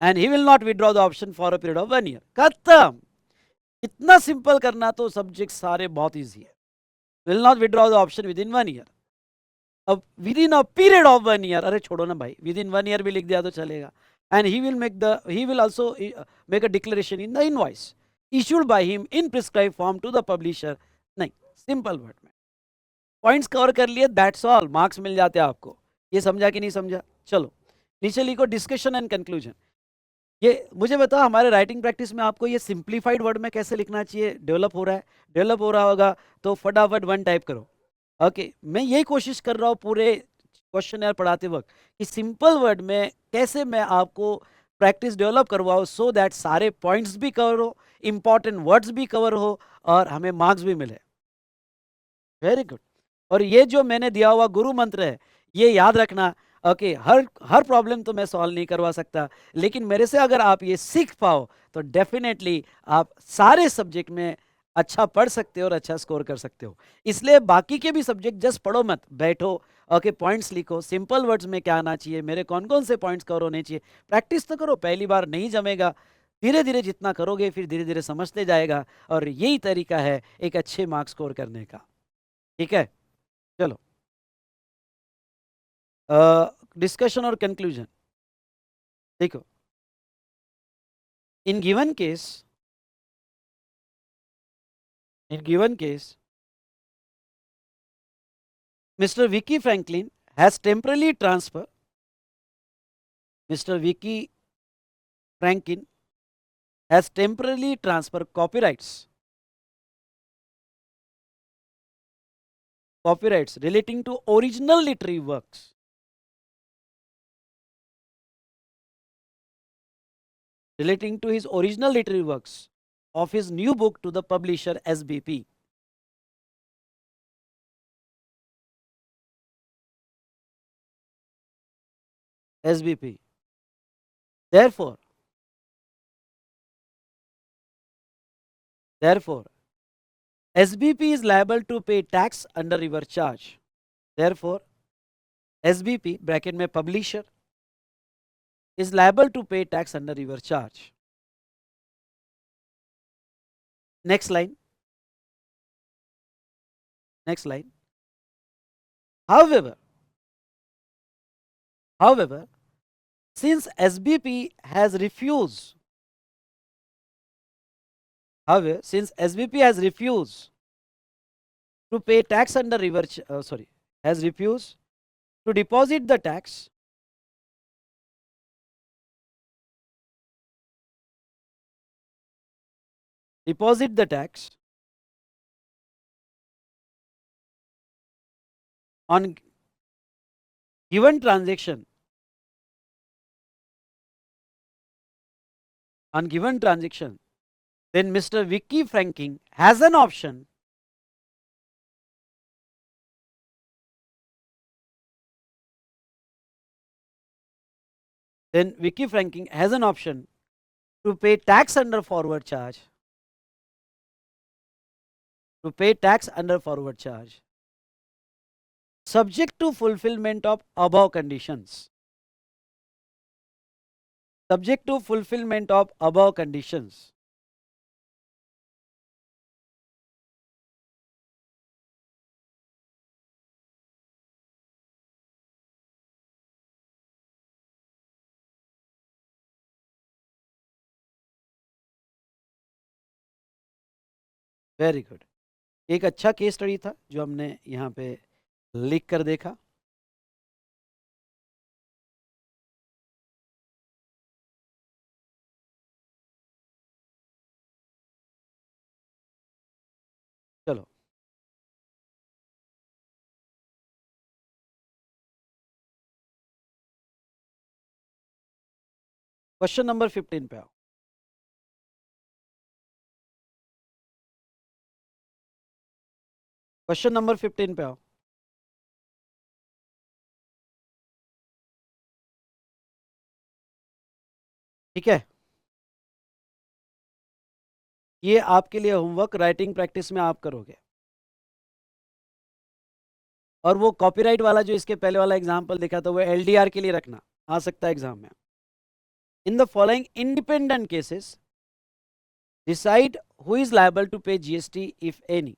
S1: and he will not withdraw the option for a period of 1 year. खत्म, इतना सिंपल करना तो सब्जेक्ट सारे बहुत ईजी है। Will not withdraw the option within 1 year. अब within a period of 1 year, अरे छोड़ो ना भाई, विद इन 1 ईयर भी लिख दिया तो चलेगा। And he will also make a declaration in the invoice issued by him in prescribe form to the publisher. नहीं, सिंपल वर्ड में पॉइंट्स कवर कर लिए, दैट्स ऑल, मार्क्स मिल जाते हैं आपको। ये समझा कि नहीं समझा? चलो नीचे लिखो डिस्कशन एंड कंक्लूजन। ये मुझे बताओ हमारे राइटिंग प्रैक्टिस में आपको ये सिंप्लीफाइड वर्ड में कैसे लिखना चाहिए डेवलप हो रहा है? डेवलप हो रहा होगा तो फटाफट 1 टाइप करो। ओके, मैं यही कोशिश कर रहा हूँ पूरे क्वेश्चन यार पढ़ाते वक्त कि सिंपल वर्ड में कैसे मैं आपको प्रैक्टिस डेवलप करवाऊँ सो दैट सारे पॉइंट्स भी कवर हो, इंपॉर्टेंट वर्ड्स भी कवर हो और हमें मार्क्स भी मिले। Very good. और ये जो मैंने दिया हुआ गुरु मंत्र है ये याद रखना। ओके, हर प्रॉब्लम तो मैं सॉल्व नहीं करवा सकता, लेकिन मेरे से अगर आप ये सीख पाओ तो डेफिनेटली आप सारे सब्जेक्ट में अच्छा पढ़ सकते हो और अच्छा स्कोर कर सकते हो। इसलिए बाकी के भी सब्जेक्ट जस्ट पढ़ो मत, बैठो, ओके, पॉइंट्स लिखो, सिंपल वर्ड्स में क्या आना चाहिए, मेरे कौन कौन से पॉइंट्स कवर होने चाहिए, प्रैक्टिस तो करो। पहली बार नहीं जमेगा, धीरे धीरे जितना करोगे फिर धीरे धीरे समझते जाएगा, और यही तरीका है एक अच्छे मार्क्स स्कोर करने का। ठीक है, चलो डिस्कशन और कंक्लूजन देखो। In given case, Mr. Vicky Franklin has temporarily transferred, Mr. Vicky Franklin has temporarily transferred copyrights relating to original literary works, relating to his original literary works of his new book to the publisher SBP. SBP. Therefore, Therefore, SBP is liable to pay tax under reverse charge. Therefore, SBP bracket में publisher is liable to pay tax under reverse charge. Next line. Next line. However, since SBP has refused, to pay tax under reverse, has refused to deposit the tax on given transaction, then Mr. Vicky Franking has an option to pay tax under forward charge, subject to fulfillment of above conditions. Very good. एक अच्छा केस स्टडी था जो हमने यहाँ पे लिख कर देखा. चलो क्वेश्चन नंबर 15 पे आओ. क्वेश्चन नंबर 15 पे आओ. ठीक है, ये आपके लिए होमवर्क राइटिंग प्रैक्टिस में आप करोगे. और वो कॉपीराइट वाला जो इसके पहले वाला एग्जांपल देखा था वो एलडीआर के लिए रखना, आ सकता है एग्जाम में. In the following independent cases decide who is liable to pay GST if any.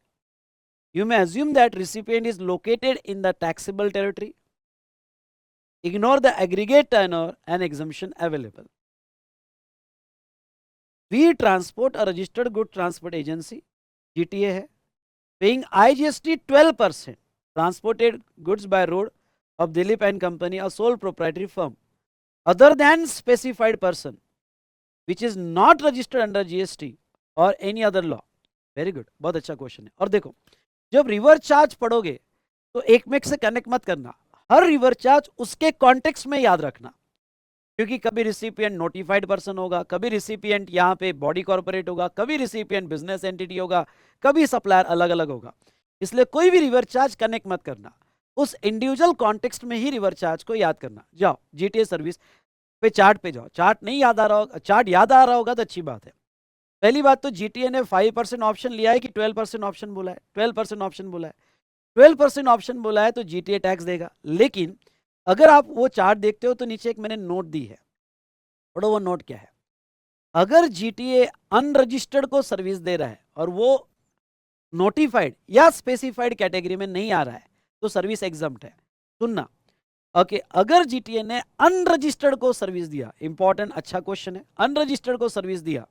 S1: You may assume that recipient is located in the taxable territory. Ignore the aggregate turnover and exemption available. We transport a registered good transport agency, GTA है, paying IGST 12%, transported goods by road of Dilip and Company, a sole proprietary firm, other than specified person, which is not registered under GST or any other law. Very good, बहुत अच्छा क्वेश्चन है. और देखो, जब रिवर्स चार्ज पढ़ोगे तो एक में से कनेक्ट मत करना, हर रिवर्स चार्ज उसके कॉन्टेक्स्ट में याद रखना, क्योंकि कभी रिसिपिएंट नोटिफाइड पर्सन होगा, कभी रिसिपिएंट यहाँ पे बॉडी कॉर्पोरेट होगा, कभी रिसिपिएंट बिजनेस एंटिटी होगा, कभी सप्लायर अलग अलग होगा. इसलिए कोई भी रिवर्स चार्ज कनेक्ट मत करना, उस इंडिविजुअल कॉन्टेक्स्ट में ही रिवर्स चार्ज को याद करना. जाओ जीटीए सर्विस पे चार्ट पे जाओ. चार्ट नहीं याद आ रहा होगा, चार्ट याद आ रहा होगा तो अच्छी बात है. पहली बात तो जीटीए ने 5% ऑप्शन लिया है कि 12% ऑप्शन बोला है. 12% ऑप्शन बोला है. 12% ऑप्शन बोला है तो जीटीए टैक्स देगा. लेकिन अगर आप वो चार्ट देखते हो तो नीचे एक मैंने नोट दी है, पढ़ो वो नोट क्या है. अगर जीटीए अनरजिस्टर्ड को सर्विस दे रहा है और वो नोटिफाइड या स्पेसिफाइड कैटेगरी में नहीं आ रहा है तो सर्विस एग्जम्प्ट है. सुनना, ओके. अगर जीटीए ने अनरजिस्टर्ड को सर्विस दिया, इंपॉर्टेंट अच्छा क्वेश्चन है, अनरजिस्टर्ड को सर्विस दिया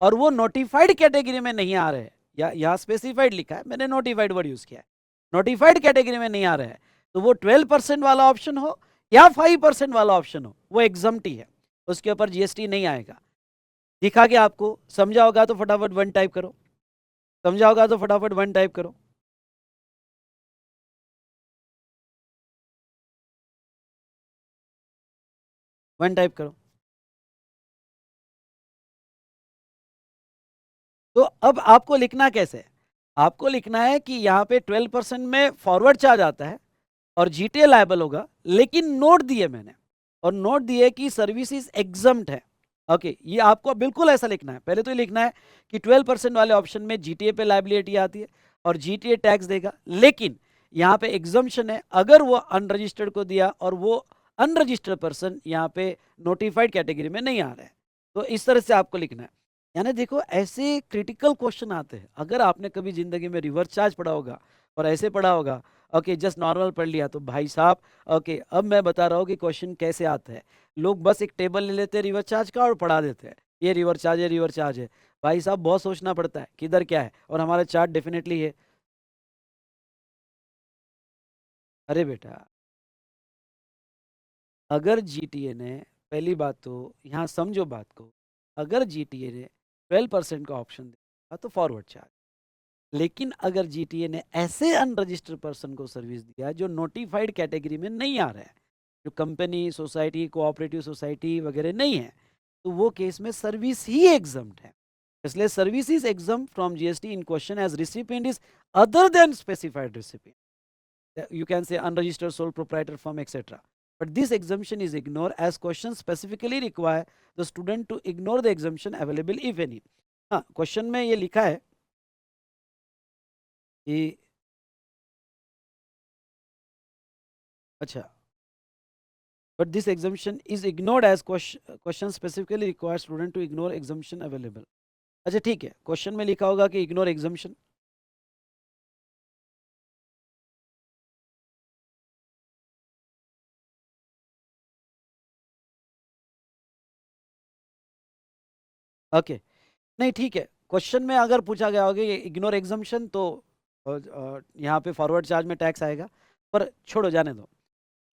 S1: और वो नोटिफाइड कैटेगरी में नहीं आ रहे हैं, या यहाँ स्पेसिफाइड लिखा है, मैंने नोटिफाइड वर्ड यूज किया है, नोटिफाइड कैटेगरी में नहीं आ रहा है, तो वो 12% वाला ऑप्शन हो या 5% वाला ऑप्शन हो, वो एग्जम्प्ट ही है, उसके ऊपर जीएसटी नहीं आएगा. दिखा के आपको समझा होगा तो फटाफट 1 टाइप करो. समझा होगा तो फटाफट 1 टाइप करो. वन टाइप करो. तो अब आपको लिखना कैसे है? आपको लिखना है कि यहाँ पे 12% में फॉरवर्ड चार्ज आता है और जीटीए लायबल होगा, लेकिन नोट दिए मैंने, और नोट दिए कि सर्विस इज एग्जम्प्ट है. ओके, ये आपको बिल्कुल ऐसा लिखना है। पहले तो ये लिखना है कि 12% वाले ऑप्शन में जीटीए पे लायबिलिटी आती है और जीटीए टैक्स देगा, लेकिन यहाँ पे एग्जम्पशन है, अगर वो अनरजिस्टर्ड को दिया और वो अनरजिस्टर्ड पर्सन यहाँ पे नोटिफाइड कैटेगरी में नहीं आ रहा है, तो इस तरह से आपको लिखना है। यानी देखो, ऐसे क्रिटिकल क्वेश्चन आते हैं। अगर आपने कभी जिंदगी में रिवर्स चार्ज पढ़ा होगा और ऐसे पढ़ा होगा, ओके जस्ट नॉर्मल पढ़ लिया, तो भाई साहब ओके, अब मैं बता रहा हूँ कि क्वेश्चन कैसे आता है। लोग बस एक टेबल ले लेते हैं रिवर चार्ज का और पढ़ा देते हैं, ये रिवर चार्ज है, रिवर चार्ज है। भाई साहब बहुत सोचना पड़ता है किधर क्या है, और हमारा चार्ट डेफिनेटली है। अरे बेटा, अगर जीटीए ने, पहली बात तो यहाँ समझो बात को, अगर जीटीए ने 12% का ऑप्शन दिया तो फॉरवर्ड चार्ज, लेकिन अगर जीटीए ने ऐसे अनरजिस्टर्ड पर्सन को सर्विस दिया जो नोटिफाइड कैटेगरी में नहीं आ रहा है, जो कंपनी, सोसाइटी, कोऑपरेटिव सोसाइटी वगैरह नहीं है, तो वो केस में सर्विस ही एग्जम्प्ट है। इसलिए service is exempt from GST in question as recipient is other than specified recipient, you can say unregistered sole proprietor firm etc, but this exemption is ignored as questions specifically require the student to ignore the exemption available if any। हाँ, क्वेश्चन में ये लिखा है कि, अच्छा, but this exemption is ignored as question specifically requires student to ignore exemption available। अच्छा ठीक है, क्वेश्चन में लिखा होगा कि इग्नोर एग्जाम्शन। ओके, नहीं ठीक है, क्वेश्चन में अगर पूछा गया होगा ये इग्नोर एग्जाम्शन, तो यहाँ पे फॉरवर्ड चार्ज में टैक्स आएगा, पर छोड़ो, जाने दो।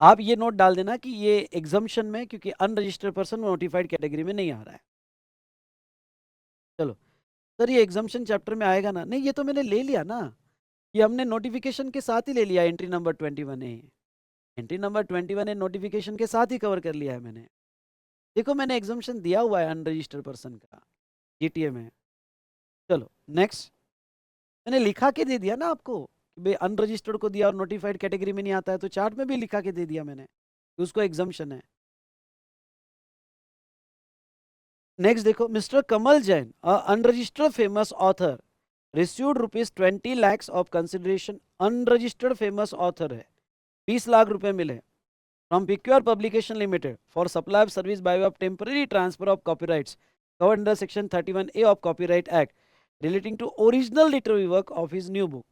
S1: आप ये नोट डाल देना कि ये एग्जाम्शन में, क्योंकि अनरजिस्टर्ड पर्सन नोटिफाइड कैटेगरी में नहीं आ रहा है। चलो सर, ये एग्जाम्शन चैप्टर में आएगा ना? नहीं, ये तो मैंने ले लिया ना, ये हमने नोटिफिकेशन के साथ ही ले लिया, entry number 21A। Entry number 21A notification के साथ ही कवर कर लिया है मैंने। देखो, मैंने एग्जाम्शन दिया हुआ है अनरजिस्टर्ड पर्सन का जीटीए में। चलो नेक्स्ट, मैंने लिखा के दे दिया ना आपको कि भाई अनरजिस्टर्ड को दिया और नोटिफाइड कैटेगरी में नहीं आता है, तो चार्ट में भी लिखा के दे दिया मैंने कि उसको एग्जाम्शन है। नेक्स्ट देखो, mister Kamal Jain, unregistered famous author, received ₹20 lakhs of consideration. Unregistered famous author है, 20 लाख रुपए मिले from Picure publication limited for supply of service by of temporary transfer of copyrights covered under section 31A of copyright act relating to original literary work of his new book.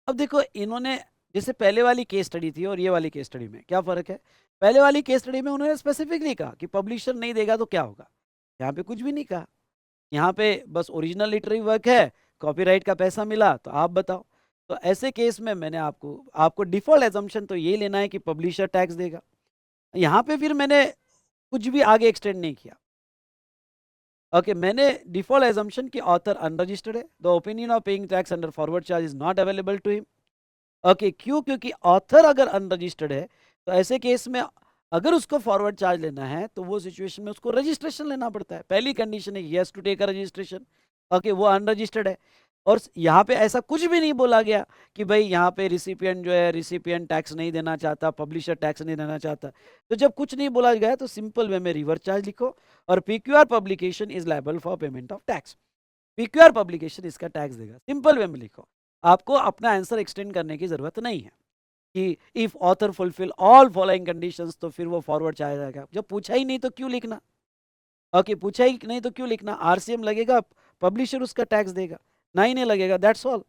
S1: अब देखो, इन्होंने, जैसे पहले वाली केस स्टडी थी और ये वाली केस स्टडी में क्या फर्क है? पहले वाली केस स्टडी में उन्होंने स्पेसिफिकली कहा कि पब्लिशर नहीं देगा तो क्या होगा, यहाँ पे कुछ भी नहीं कहा। यहाँ पे बस ओरिजिनल लिटरेरी वर्क है, कॉपीराइट का पैसा मिला, तो आप बताओ। तो ऐसे केस में मैंने आपको डिफॉल्ट एजम्पशन तो ये लेना है कि पब्लिशर टैक्स देगा। यहाँ पे फिर मैंने कुछ भी आगे एक्सटेंड नहीं किया। ओके, मैंने डिफॉल्ट एजम्पशन कि ऑथर अनरजिस्टर्ड है, the opinion of paying tax under forward charge is not available to him. Okay, क्यों? क्योंकि ऑथर अगर अनरजिस्टर्ड है, तो ऐसे केस में अगर उसको फॉरवर्ड चार्ज लेना है तो वो सिचुएशन में उसको रजिस्ट्रेशन लेना पड़ता है। पहली कंडीशन है yes to take a registration. Okay, वो अनरजिस्टर्ड है। और यहाँ पे ऐसा कुछ भी नहीं बोला गया कि भाई यहाँ पे रिसिपिएंट जो है, रिसिपिएंट टैक्स नहीं देना चाहता, पब्लिशर टैक्स नहीं देना चाहता। तो जब कुछ नहीं बोला गया तो सिंपल वे में रिवर्स चार्ज लिखो और PQR publication is liable for payment of tax. PQR publication इसका टैक्स देगा, सिंपल वे में लिखो। आपको अपना आंसर एक्सटेंड करने की जरूरत नहीं है कि if author fulfil all following conditions, तो फिर वो फॉरवर्ड चार्ज आएगा। जब पूछा ही नहीं तो क्यों लिखना? ओके, पूछा ही नहीं तो क्यों लिखना? आरसीएम लगेगा, पब्लिशर उसका टैक्स देगा, नहीं लगेगा, दैट्स ऑल।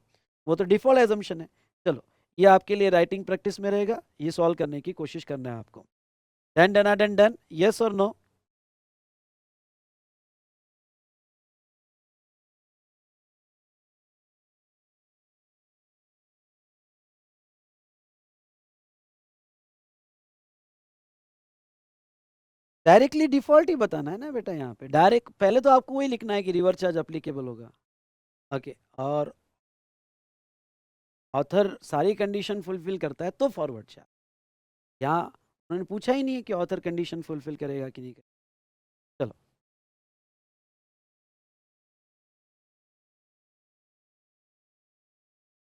S1: वो तो डिफॉल्ट एजम्पशन है। चलो, ये आपके लिए राइटिंग प्रैक्टिस में रहेगा, ये सॉल्व करने की कोशिश करना है आपको। Done done done done, yes और नो? डायरेक्टली डिफॉल्ट ही बताना है ना बेटा, यहाँ पे डायरेक्ट पहले तो आपको वही लिखना है कि रिवर्स चार्ज अप्लीकेबल होगा। ओके, और ऑथर सारी कंडीशन फुलफिल करता है तो फॉरवर्ड चार्ज। यहाँ उन्होंने पूछा ही नहीं है कि ऑथर कंडीशन फुलफिल करेगा कि नहीं करेगा। चलो,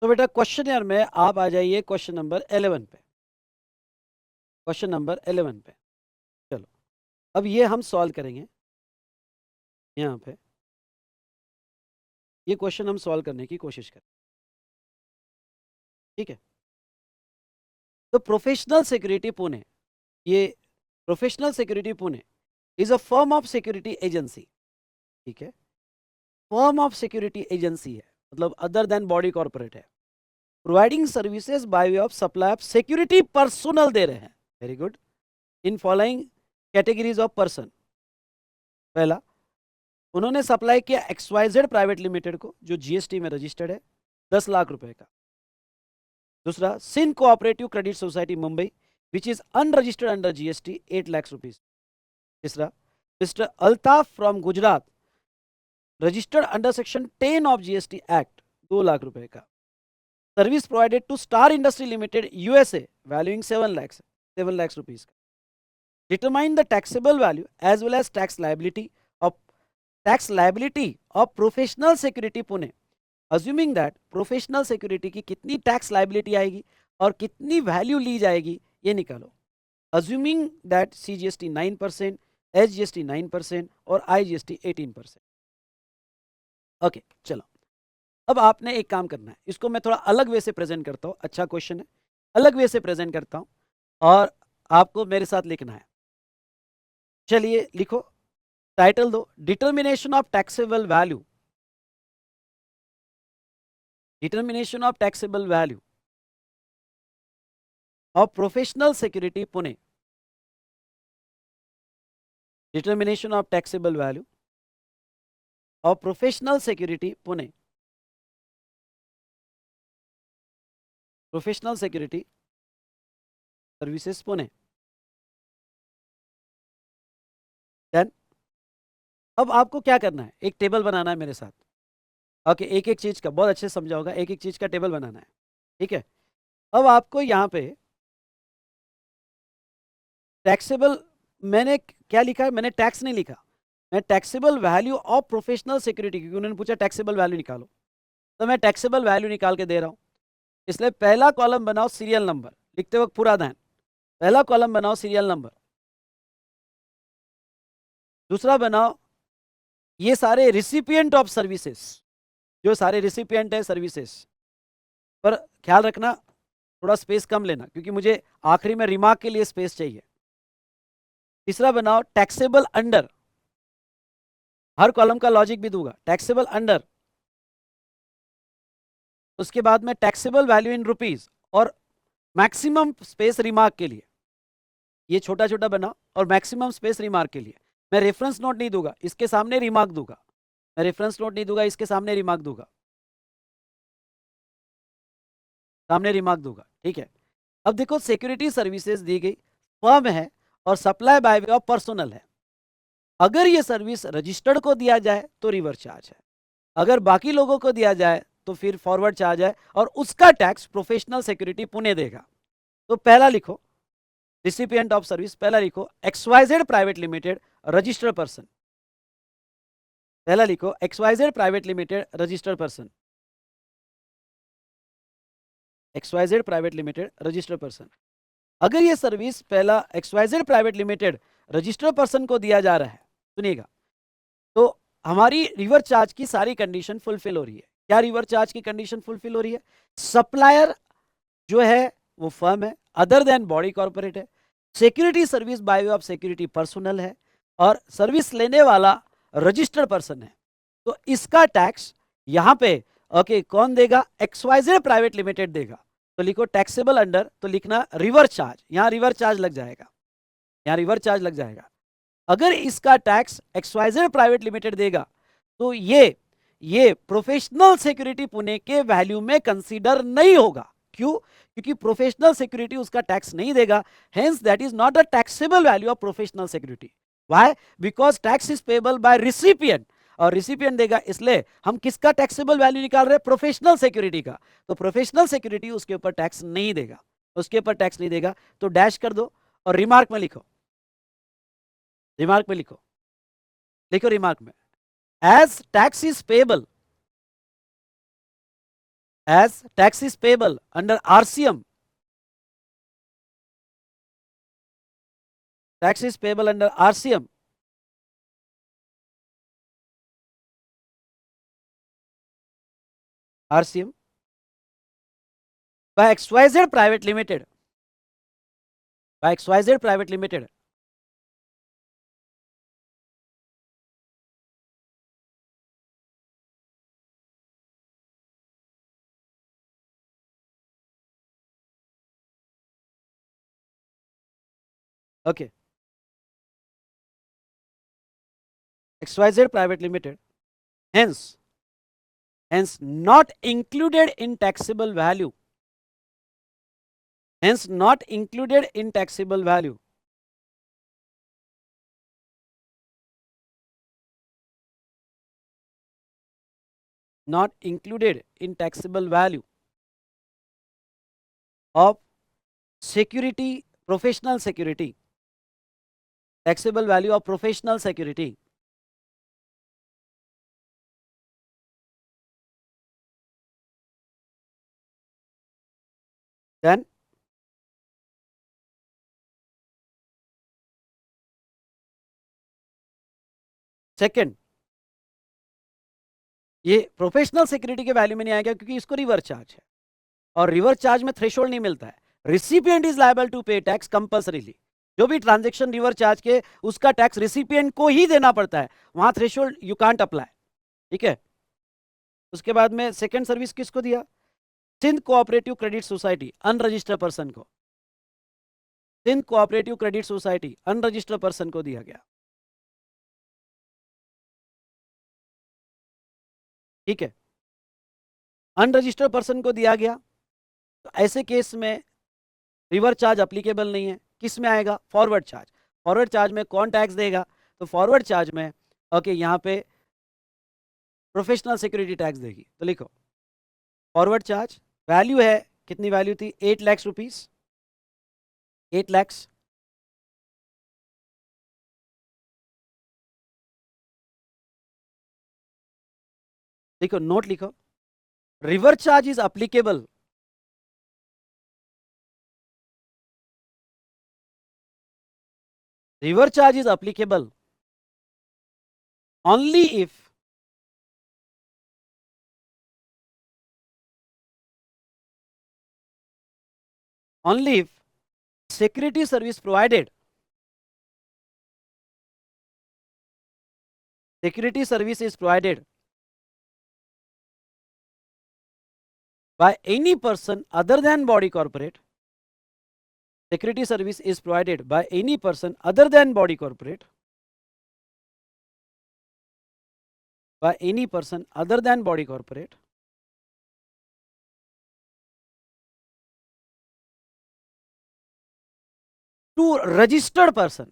S1: तो बेटा क्वेश्चन यार में आप आ जाइए क्वेश्चन नंबर 11 पे। क्वेश्चन नंबर 11 पे चलो। अब ये हम सॉल्व करेंगे यहाँ पे, ये क्वेश्चन हम सॉल्व करने की कोशिश करें, ठीक है। तो प्रोफेशनल सिक्योरिटी पुणे, ये professional security Pune is a firm of security agency, ठीक है, फर्म ऑफ सिक्योरिटी एजेंसी है, मतलब अदर देन बॉडी कॉर्पोरेट है, providing services by way of supply of security personal दे रहे हैं, very good, in following categories of person. पहला, उन्होंने सप्लाई किया XYZ प्राइवेट लिमिटेड को जो जीएसटी में रजिस्टर्ड है 10 लाख रुपए का। दूसरा, Sindh cooperative credit society Mumbai which is unregistered under GST 8 lakh rupees. तीसरा, mister Altaf from Gujarat registered under section 10 of GST act 2 lakh रुपए का। Service provided to star industry limited USA valuing 7 lakh rupees का। Determine the taxable value as well as tax liability of professional security Pune, assuming that professional security की कितनी टैक्स लायबिलिटी आएगी और कितनी वैल्यू ली जाएगी ये निकालो। अज्यूमिंग दैट सीजीएसटी 9%, एसजीएसटी 9% और आईजीएसटी 18%। ओके, चलो अब आपने एक काम करना है, इसको मैं थोड़ा अलग वे से प्रेजेंट करता हूं, अच्छा क्वेश्चन है, अलग वे से प्रेजेंट करता हूं और आपको मेरे साथ लिखना है। चलिए लिखो, टाइटल दो, determination of taxable value, determination of taxable value of professional security Pune, determination of taxable value of professional security Pune, professional security services Pune. Then अब आपको क्या करना है, एक टेबल बनाना है मेरे साथ। ओके, एक एक चीज का बहुत अच्छे से समझा होगा, एक एक चीज का टेबल बनाना है, ठीक है। अब आपको यहाँ पे टैक्सेबल, मैंने क्या लिखा है, मैंने टैक्स नहीं लिखा, मैं taxable value of professional security, क्योंकि उन्होंने पूछा टैक्सेबल वैल्यू निकालो, तो मैं टैक्सेबल वैल्यू निकाल के दे रहा हूं। इसलिए पहला कॉलम बनाओ सीरियल नंबर, लिखते वक्त पूरा ध्यान, पहला कॉलम बनाओ सीरियल नंबर, दूसरा बनाओ ये सारे रिसिपिएंट ऑफ सर्विसेज, जो सारे रिसिपिएंट है सर्विसेज, पर ख्याल रखना थोड़ा स्पेस कम लेना क्योंकि मुझे आखिरी में रिमार्क के लिए स्पेस चाहिए। तीसरा बनाओ टैक्सेबल अंडर, हर कॉलम का लॉजिक भी दूंगा, टैक्सेबल अंडर, उसके बाद में टैक्सेबल वैल्यू इन रुपीज और मैक्सिमम स्पेस रिमार्क के लिए, ये छोटा छोटा बनाओ और मैक्सिमम स्पेस रिमार्क के लिए। मैं रेफरेंस नोट नहीं दूंगा, इसके सामने रिमार्क दूंगा, मैं रेफरेंस नोट नहीं दूंगा, इसके सामने रिमार्क दूंगा, सामने रिमार्क दूंगा, ठीक है। अब देखो सिक्योरिटी सर्विसेज दी गई, फर्म है और supply bye way of personal है। अगर ये सर्विस रजिस्टर्ड को दिया जाए तो रिवर्स चार्ज है, अगर बाकी लोगों को दिया जाए तो फिर फॉरवर्ड चार्ज है और उसका टैक्स प्रोफेशनल सिक्योरिटी पुणे देगा। तो पहला लिखो रिसिपिएंट ऑफ सर्विस, पहला लिखो XYZ private limited registered person, पहला लिखो XYZ private limited registered person, XYZ private limited registered person. अगर ये सर्विस पहला XYZ private limited registered person को दिया जा रहा है, सुनिएगा, तो हमारी रिवर्स चार्ज की सारी कंडीशन फुलफिल हो रही है। क्या रिवर्स चार्ज की कंडीशन फुलफिल हो रही है? सप्लायर जो है वो फर्म है, अदर देन बॉडी कॉर्पोरेट है, security service by way of security personal है और सर्विस लेने वाला रजिस्टर्ड पर्सन है। तो इसका टैक्स यहां पे ओके कौन देगा? XYZ प्राइवेट लिमिटेड देगा। तो लिखो टैक्सेबल अंडर, तो लिखना रिवर्स चार्ज, यहां रिवर्स चार्ज लग जाएगा, यहां रिवर्स चार्ज लग जाएगा। अगर इसका टैक्स XYZ प्राइवेट लिमिटेड देगा तो ये प्रोफेशनल सिक्योरिटी पुणे के वैल्यू में कंसीडर नहीं होगा। क्यों? क्योंकि प्रोफेशनल सिक्योरिटी उसका टैक्स नहीं देगा, hence that is not a taxable value of professional security. Why? Because tax is payable bye recipient और रिसिपिएंट देगा, इसलिए हम किसका टैक्सेबल वैल्यू निकाल रहे हैं? प्रोफेशनल सिक्योरिटी का। तो प्रोफेशनल सिक्योरिटी उसके ऊपर टैक्स नहीं देगा, उसके ऊपर टैक्स नहीं देगा। तो डैश कर दो और रिमार्क में लिखो, रिमार्क में लिखो, लिखो रिमार्क में, as tax is payable, as tax is payable under RCM, Tax is payable under RCM. RCM by XYZ Private Limited. By XYZ Private Limited. Okay. XYZ Private Limited. Hence not included in taxable value. Hence not included in taxable value. Not included in taxable value of security, professional security. Taxable value of professional security. Then second, ये प्रोफेशनल सिक्योरिटी के वैल्यू में नहीं आएगा क्योंकि इसको रिवर्स चार्ज है और रिवर्स चार्ज में थ्रेशोल्ड नहीं मिलता है. Recipient is liable to pay tax compulsorily. जो भी ट्रांजैक्शन रिवर्स चार्ज के उसका टैक्स रिसिपिएंट को ही देना पड़ता है, वहां थ्रेशोल्ड यू कांट अप्लाई. ठीक है. उसके बाद में सेकंड सर्विस किसको दिया? Sindh cooperative credit society unregistered person को. Sindh cooperative credit society unregistered person को दिया गया. ठीक है. अनरजिस्टर्ड पर्सन को दिया गया तो ऐसे केस में रिवर्स चार्ज अप्लीकेबल नहीं है. किस में आएगा? Forward charge. फॉरवर्ड चार्ज में कौन टैक्स देगा? तो फॉरवर्ड चार्ज में ओके यहां पे प्रोफेशनल सिक्योरिटी टैक्स देगी. तो लिखो फॉरवर्ड चार्ज. वैल्यू है कितनी? वैल्यू थी 8 लाख रुपीस. 8 लाख. देखो नोट लिखो. Reverse charge is applicable. Reverse charge is applicable only if security service provided is provided by any person other than body corporate. Security service is provided by any person other than body corporate. By any person other than body corporate. To registered person.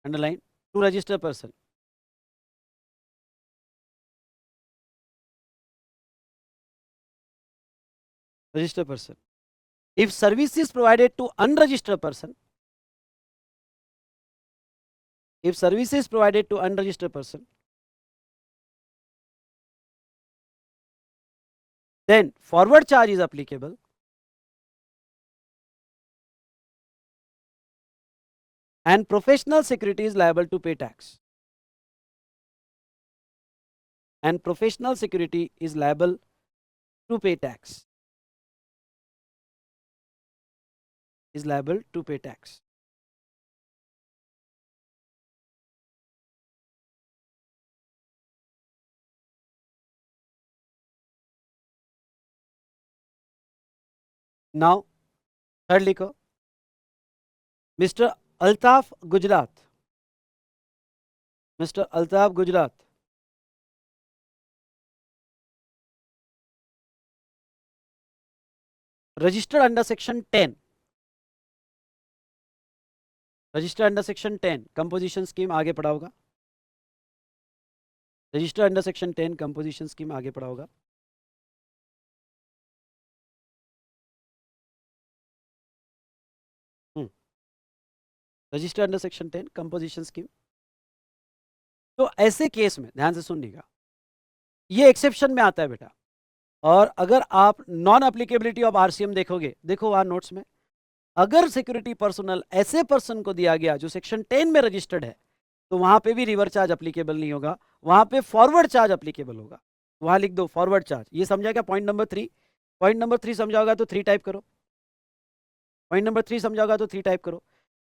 S1: Underline. To registered person. Registered person. If service is provided to unregistered person, then forward charge is applicable. And professional security is liable to pay tax. And professional security is liable to pay tax. Is liable to pay tax. Now, third लिखो. Mr. Altaf Gujarat. Mr. Altaf Gujarat. Registered under section 10. Register under section 10 composition scheme आगे पढ़ा होगा. Register under section 10 composition scheme आगे पढ़ा होगा. Register under section 10 composition scheme. तो ऐसे केस में ध्यान से सुनिएगा, ये एक्सेप्शन में आता है बेटा. और अगर आप नॉन एप्लीकेबिलिटी ऑफ आरसीएम देखोगे, देखो वहां नोट्स में अगर सिक्योरिटी पर्सनल ऐसे पर्सन को दिया गया जो सेक्शन 10 में रजिस्टर्ड है, तो वहां पे भी रिवर्स चार्ज अप्लीकेबल नहीं होगा, वहां पे फॉरवर्ड चार्ज अप्लीकेबल होगा। वहां लिख दो फॉरवर्ड चार्ज। ये समझा क्या पॉइंट नंबर 3? पॉइंट नंबर 3 समझा होगा तो 3 टाइप करो। पॉइंट नंबर 3 समझा होगा तो 3 टाइप करो,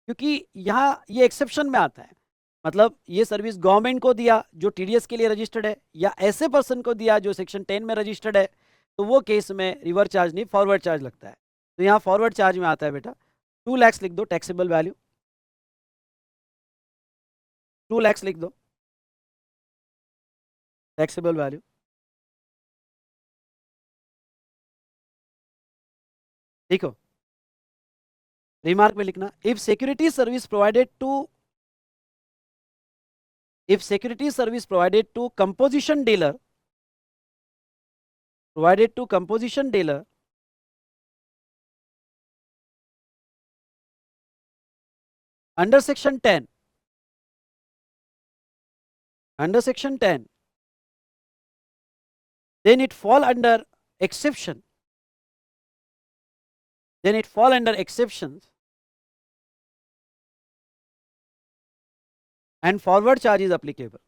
S1: क्योंकि यहाँ ये एक्सेप्शन में आता है। मतलब ये सर्विस गवर्नमेंट को दिया जो टीडीएस के लिए रजिस्टर्ड है, या ऐसे पर्सन को दिया जो सेक्शन 10 में रजिस्टर्ड है, तो वो केस में रिवर्स चार्ज नहीं फॉरवर्ड चार्ज लगता है। तो यहाँ फॉरवर्ड चार्ज में आता है बेटा 2 लाख लिख दो टैक्सेबल वैल्यू, 2 लाख लिख दो टैक्सेबल वैल्यू। ठीक हो? रिमार्क में लिखना if security service provided to if security service provided to composition dealer under section 10 then it fall under exception exceptions and forward charge is applicable.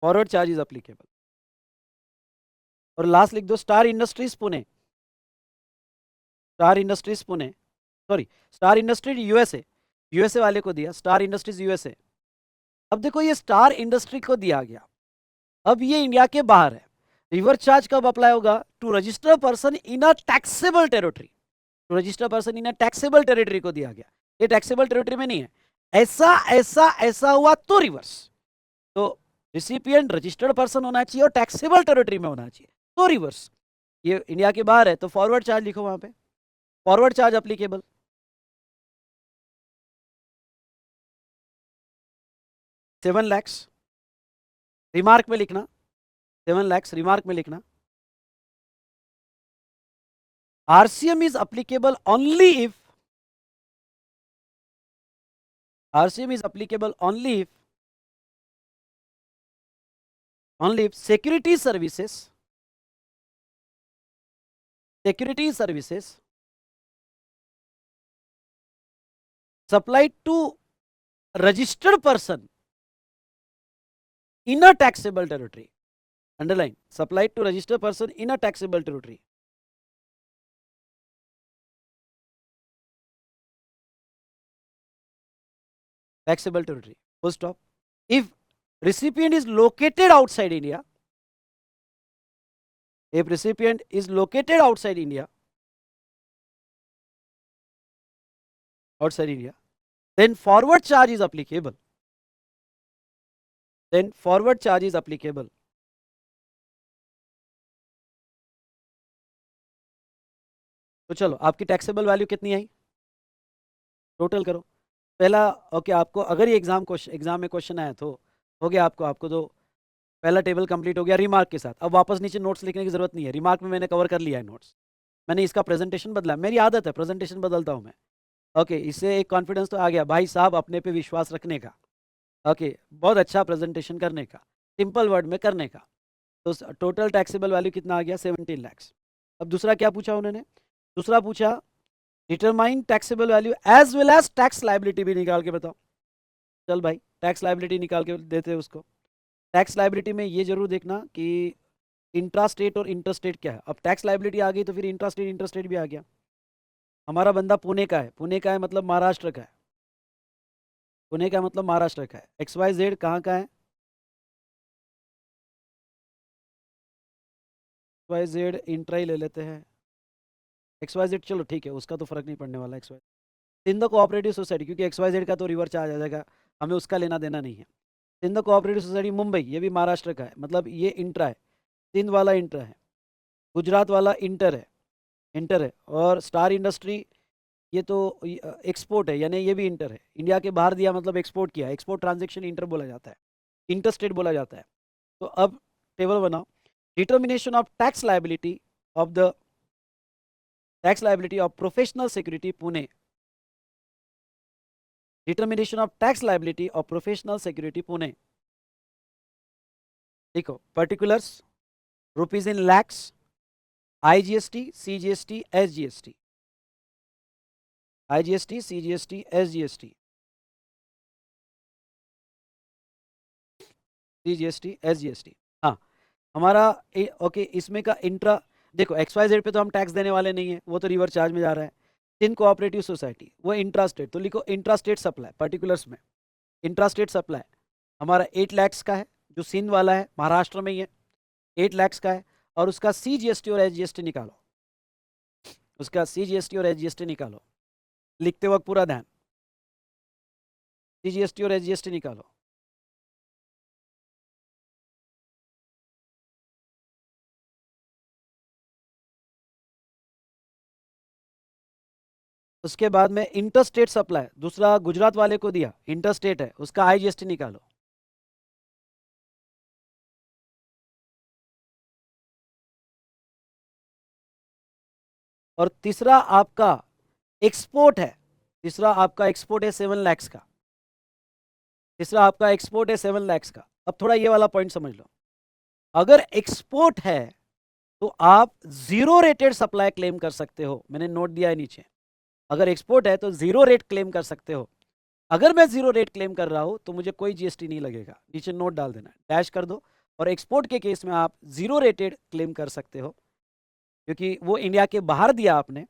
S1: Forward charge is applicable. और लास्ट लिख दो star industries Pune, star industries USA वाले को दिया, स्टार इंडस्ट्रीज यूएसए। अब देखो ये स्टार इंडस्ट्री को दिया गया, अब ये इंडिया के बाहर है। रिवर्स चार्ज कब अप्लाई होगा? To registered person in a taxable territory. To registered person in a taxable territory को दिया गया, ये टैक्सेबल टेरिटरी में नहीं है। ऐसा ऐसा ऐसा हुआ तो रिवर्स। तो रिसिपिएंट रजिस्टर्ड पर्सन होना चाहिए और टैक्सेबल टेरिटरी में होना चाहिए, तो रिवर्स। ये इंडिया के बाहर है तो फॉरवर्ड चार्ज लिखो वहां पे, forward charge applicable. Seven lakhs remark में लिखना, 7 lakhs रिमार्क में लिखना। RCM is applicable only if security services supplied to registered person in a taxable territory. Underline, supplied to registered person in a taxable territory. Taxable territory. Full stop. If recipient is located outside India, then forward charge is applicable. तो चलो आपकी टैक्सेबल वैल्यू कितनी आई, टोटल करो। पहला ओके, आपको अगर ये एग्जाम में क्वेश्चन आया तो हो गया, आपको तो पहला टेबल कंप्लीट हो गया रिमार्क के साथ। अब वापस नीचे नोट्स लिखने की जरूरत नहीं है, रिमार्क में मैंने कवर कर लिया है नोट्स। मैंने इसका प्रेजेंटेशन बदला, मेरी आदत है प्रेजेंटेशन बदलता हूँ मैं। ओके, इससे एक कॉन्फिडेंस तो आ गया भाई साहब अपने पे विश्वास रखने का। ओके, बहुत अच्छा प्रेजेंटेशन करने का, सिंपल वर्ड में करने का। तो टोटल टैक्सेबल वैल्यू कितना आ गया? 17 lakhs। अब दूसरा क्या पूछा उन्होंने? दूसरा पूछा determine taxable value as well as tax liability भी निकाल के बताओ। चल भाई टैक्स लायबिलिटी निकाल के देते हैं उसको। टैक्स लायबिलिटी में ये जरूर देखना कि इंट्रा स्टेट और इंटर स्टेट क्या है। अब टैक्स लायबिलिटी आ गई तो फिर इंट्रा स्टेट भी आ गया। हमारा बंदा पुणे का है, मतलब महाराष्ट्र का है, XYZ कहाँ का है? XYZ इंट्रा ही ले लेते हैं। XYZ चलो ठीक है, उसका तो फर्क नहीं पड़ने वाला। XYZ सिंध कोऑपरेटिव सोसाइटी, क्योंकि XYZ का तो रिवर्स चार्ज आ जाएगा, हमें उसका लेना देना नहीं है। सिंध कोऑपरेटिव सोसाइटी मुंबई, ये भी महाराष्ट्र का है, मतलब ये इंट्रा है, सिंध वाला इंट्रा है, गुजरात वाला इंटर है, और स्टार इंडस्ट्री ये तो एक्सपोर्ट है, यानी ये भी इंटर है। इंडिया के बाहर दिया मतलब एक्सपोर्ट किया, एक्सपोर्ट ट्रांजेक्शन इंटर बोला जाता है, इंटर स्टेट बोला जाता है। तो अब टेबल बनाओ, determination of tax liability of professional security Pune, determination of tax liability of professional security Pune. देखो particulars rupees in lakhs, IGST, CGST, SGST, IGST, CGST, SGST, CGST, SGST। हाँ, हमारा ओके, इसमें का इंट्रा, देखो XYZ पे तो हम टैक्स देने वाले नहीं है, वो तो रिवर चार्ज में जा रहा है। सिंध कोऑपरेटिव सोसाइटी वो इंट्रा स्टेट, तो लिखो इंट्रा स्टेट सप्लाई, पर्टिकुलर्स में इंट्रा स्टेट सप्लाई हमारा 8 लैक्स का है, जो सिंध वाला है महाराष्ट्र में ही है, 8 लैक्स का है। और उसका CGST और SGST निकालो, उसका CGST और SGST निकालो, लिखते वक्त पूरा ध्यान, CGST और SGST निकालो। उसके बाद में इंटरस्टेट सप्लाई, दूसरा गुजरात वाले को दिया, इंटरस्टेट है, उसका IGST निकालो। और तीसरा आपका एक्सपोर्ट है, तीसरा आपका एक्सपोर्ट है 7 लैक्स का, तीसरा आपका एक्सपोर्ट है 7 लैक्स का। अब थोड़ा ये वाला पॉइंट समझ लो, अगर एक्सपोर्ट है तो आप जीरो रेटेड सप्लाई क्लेम कर सकते हो, मैंने नोट दिया है नीचे, अगर एक्सपोर्ट है तो जीरो रेट क्लेम कर सकते हो। अगर मैं जीरो रेट क्लेम कर रहा हूं तो मुझे कोई GST नहीं लगेगा, नीचे नोट डाल देना, डैश कर दो। और एक्सपोर्ट के केस में आप जीरो रेटेड क्लेम कर सकते हो, क्योंकि वो इंडिया के बाहर दिया आपने,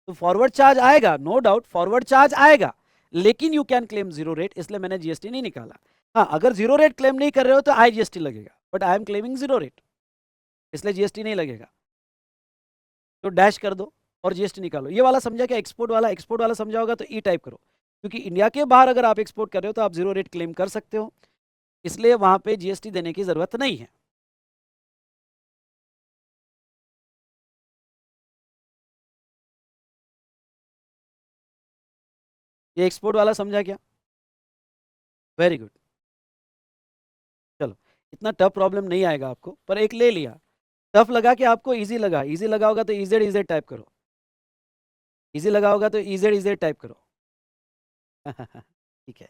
S1: तो फॉरवर्ड चार्ज आएगा, नो डाउट फॉरवर्ड चार्ज आएगा, लेकिन you can claim zero rate, इसलिए मैंने GST नहीं निकाला। हाँ, अगर जीरो रेट क्लेम नहीं कर रहे हो तो IGST लगेगा, but I am claiming zero rate, इसलिए GST नहीं लगेगा, तो डैश कर दो और GST निकालो। ये वाला समझा क्या, एक्सपोर्ट वाला, एक्सपोर्ट वाला समझा होगा तो टाइप करो, क्योंकि इंडिया के बाहर अगर आप एक्सपोर्ट कर रहे हो तो आप जीरो रेट क्लेम कर सकते हो, इसलिए वहां पे GST देने की जरूरत नहीं है। ये एक्सपोर्ट वाला समझा क्या, वेरी गुड। चलो, इतना टफ प्रॉब्लम नहीं आएगा आपको, पर एक ले लिया, टफ लगा कि आपको इजी लगा, इजी लगा होगा तो इजेड इजेड टाइप करो, इजी लगा होगा तो इजेड इजेड टाइप करो। ठीक है,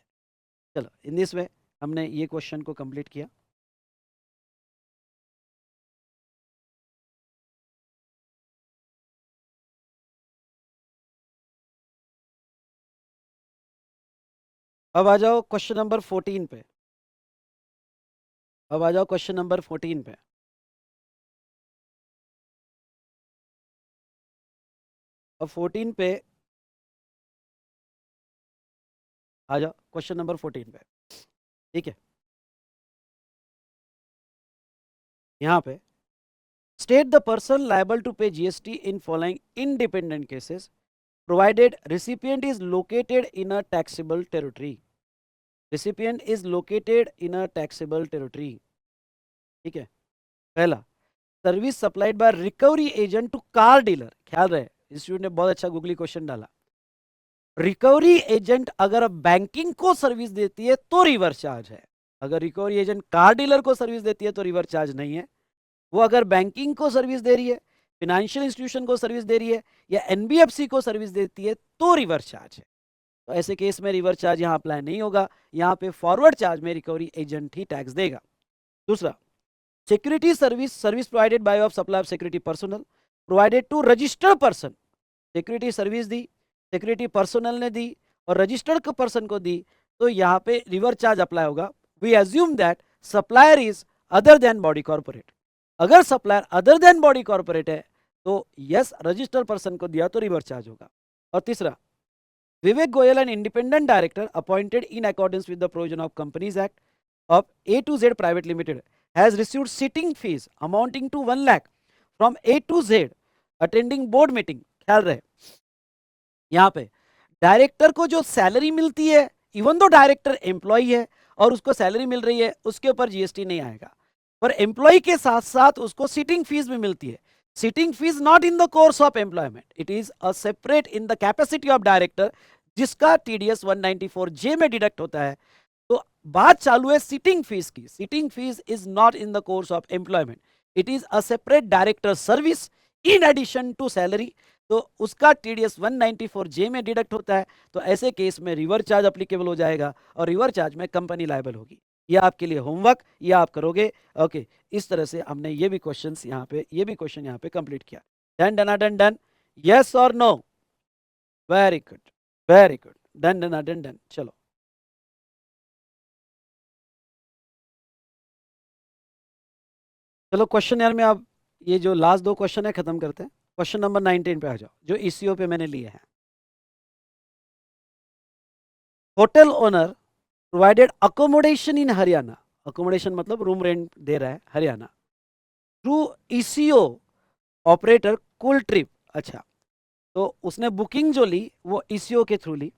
S1: चलो इन दिस वे हमने ये क्वेश्चन को कंप्लीट किया। अब आ जाओ क्वेश्चन नंबर 14 पे, अब आ जाओ क्वेश्चन नंबर 14 पे। अब 14 पे आ जाओ, क्वेश्चन नंबर 14 पे, ठीक है। यहाँ पे state the person liable to pay GST in following independent cases provided recipient is located in a taxable territory, recipient is located in a taxable territory, ठीक है। पहला, service supplied by recovery agent to car dealer, ख्याल रहे इंस्टीट्यूट ने बहुत अच्छा गूगली क्वेश्चन डाला, रिकवरी एजेंट अगर बैंकिंग को सर्विस देती है तो रिवर्स चार्ज है, अगर रिकवरी एजेंट कार डीलर को सर्विस देती है तो रिवर्स चार्ज नहीं है। वो अगर बैंकिंग को सर्विस दे रही है, फाइनेंशियल इंस्टीट्यूशन को सर्विस दे रही है, या NBFC को सर्विस देती है तो रिवर्स चार्ज है। तो ऐसे केस में रिवर्स चार्ज यहाँ अप्लाई नहीं होगा, यहाँ पे फॉरवर्ड चार्ज में रिकवरी एजेंट ही टैक्स देगा। दूसरा, security service, service provided by of supply of security personnel provided to registered person, security service दी, सिक्योरिटी पर्सनल ने दी और रजिस्टर्ड पर्सन को दी, तो यहाँ पे रिवर्स चार्ज अप्लाई होगा। We assume that supplier is other than body corporate, अगर supplier other than body corporate है तो यस, रजिस्टर्ड पर्सन को दिया तो रिवर्स चार्ज होगा। और तीसरा, Vivek Goyal an independent director appointed in accordance with the provision of companies act of A to Z private limited has received sitting fees amounting to 1 lakh from A to Z attending board meeting. ख्याल रहे, यहाँ पे डायरेक्टर को जो सैलरी मिलती है, इवन दो डायरेक्टर एम्प्लॉय है और उसको सैलरी मिल रही है, उसके ऊपर GST नहीं आएगा, पर एम्प्लॉय के साथ साथ उसको सिटिंग फीस भी मिलती है। Sitting fees not in the course of employment, it is a separate in the capacity of director, जिसका TDS 194J में डिडक्ट होता है। तो बात चालू है सिटिंग फीस की, sitting fees is not in the course of employment, it is a separate director service in addition to salary, तो उसका TDS 194J में डिडक्ट होता है। तो ऐसे केस में रिवर्स चार्ज अप्लीकेबल हो जाएगा और रिवर्स चार्ज में कंपनी लायबल होगी। ये आपके लिए होमवर्क, ये आप करोगे। ओके, इस तरह से हमने ये भी क्वेश्चंस यहाँ पे, ये भी क्वेश्चन यहाँ पे कंप्लीट किया। Done done done done, yes और no? Very good, very good, done done done done. चलो चलो क्वेश्चन यार में आप ये जो लास्ट दो क्वेश्चन है खत्म करते हैं। क्वेश्चन नंबर 19 पे आ जाओ, जो ईसीओ पे मैंने लिए हैं। Hotel owner provided accommodation in Haryana, accommodation मतलब रूम रेंट दे रहा है Haryana, through ECO operator Cool Trip. अच्छा, तो उसने बुकिंग जो ली वो ईसीओ के थ्रू ली।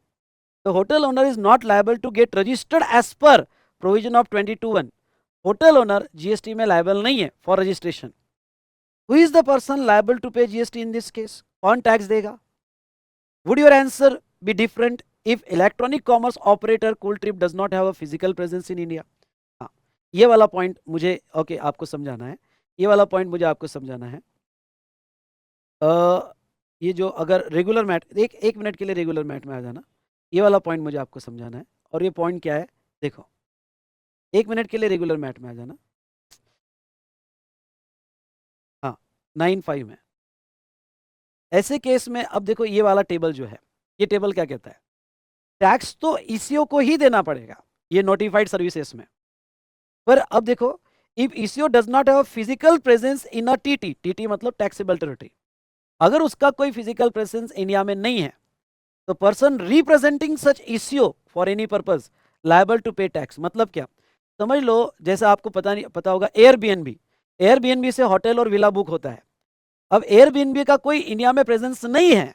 S1: The hotel owner is not liable to get registered as per provision of 22(1). Hotel owner GST में लायबल नहीं है for registration. Who is the person liable to pay GST in this case? कौन टैक्स देगा? Would your answer be different if electronic commerce operator Cool trip does not have a physical presence in India? हाँ, ये वाला पॉइंट मुझे ओके आपको समझाना है। ये वाला पॉइंट मुझे आपको समझाना है। ये जो अगर रेगुलर मैट, एक मिनट के लिए रेगुलर मैट में आ जाना। ये वाला पॉइंट मुझे आपको समझाना है। और ये पॉइंट क्या है देखो, एक मिनट के लिए रेगुलर मैट में आ जाना। हाँ, 9(5) में ऐसे केस में अब देखो ये वाला टेबल जो है, ये टेबल क्या कहता है? टैक्स तो ईसीओ को ही देना पड़ेगा ये नोटिफाइड सर्विसेज में। पर अब देखो, if eco does not have physical presence in a TT, TT मतलब टैक्सेबल टेरिटरी, अगर उसका कोई फिजिकल प्रेजेंस इंडिया में नहीं है, तो person representing such ECO for any purpose liable to pay tax. मतलब क्या? समझ लो, जैसा आपको पता नहीं पता होगा, एयरबीएनबी, एयरबीएनबी से होटल और विला बुक होता है। अब एयरबीएनबी का कोई इंडिया में प्रेजेंस नहीं है,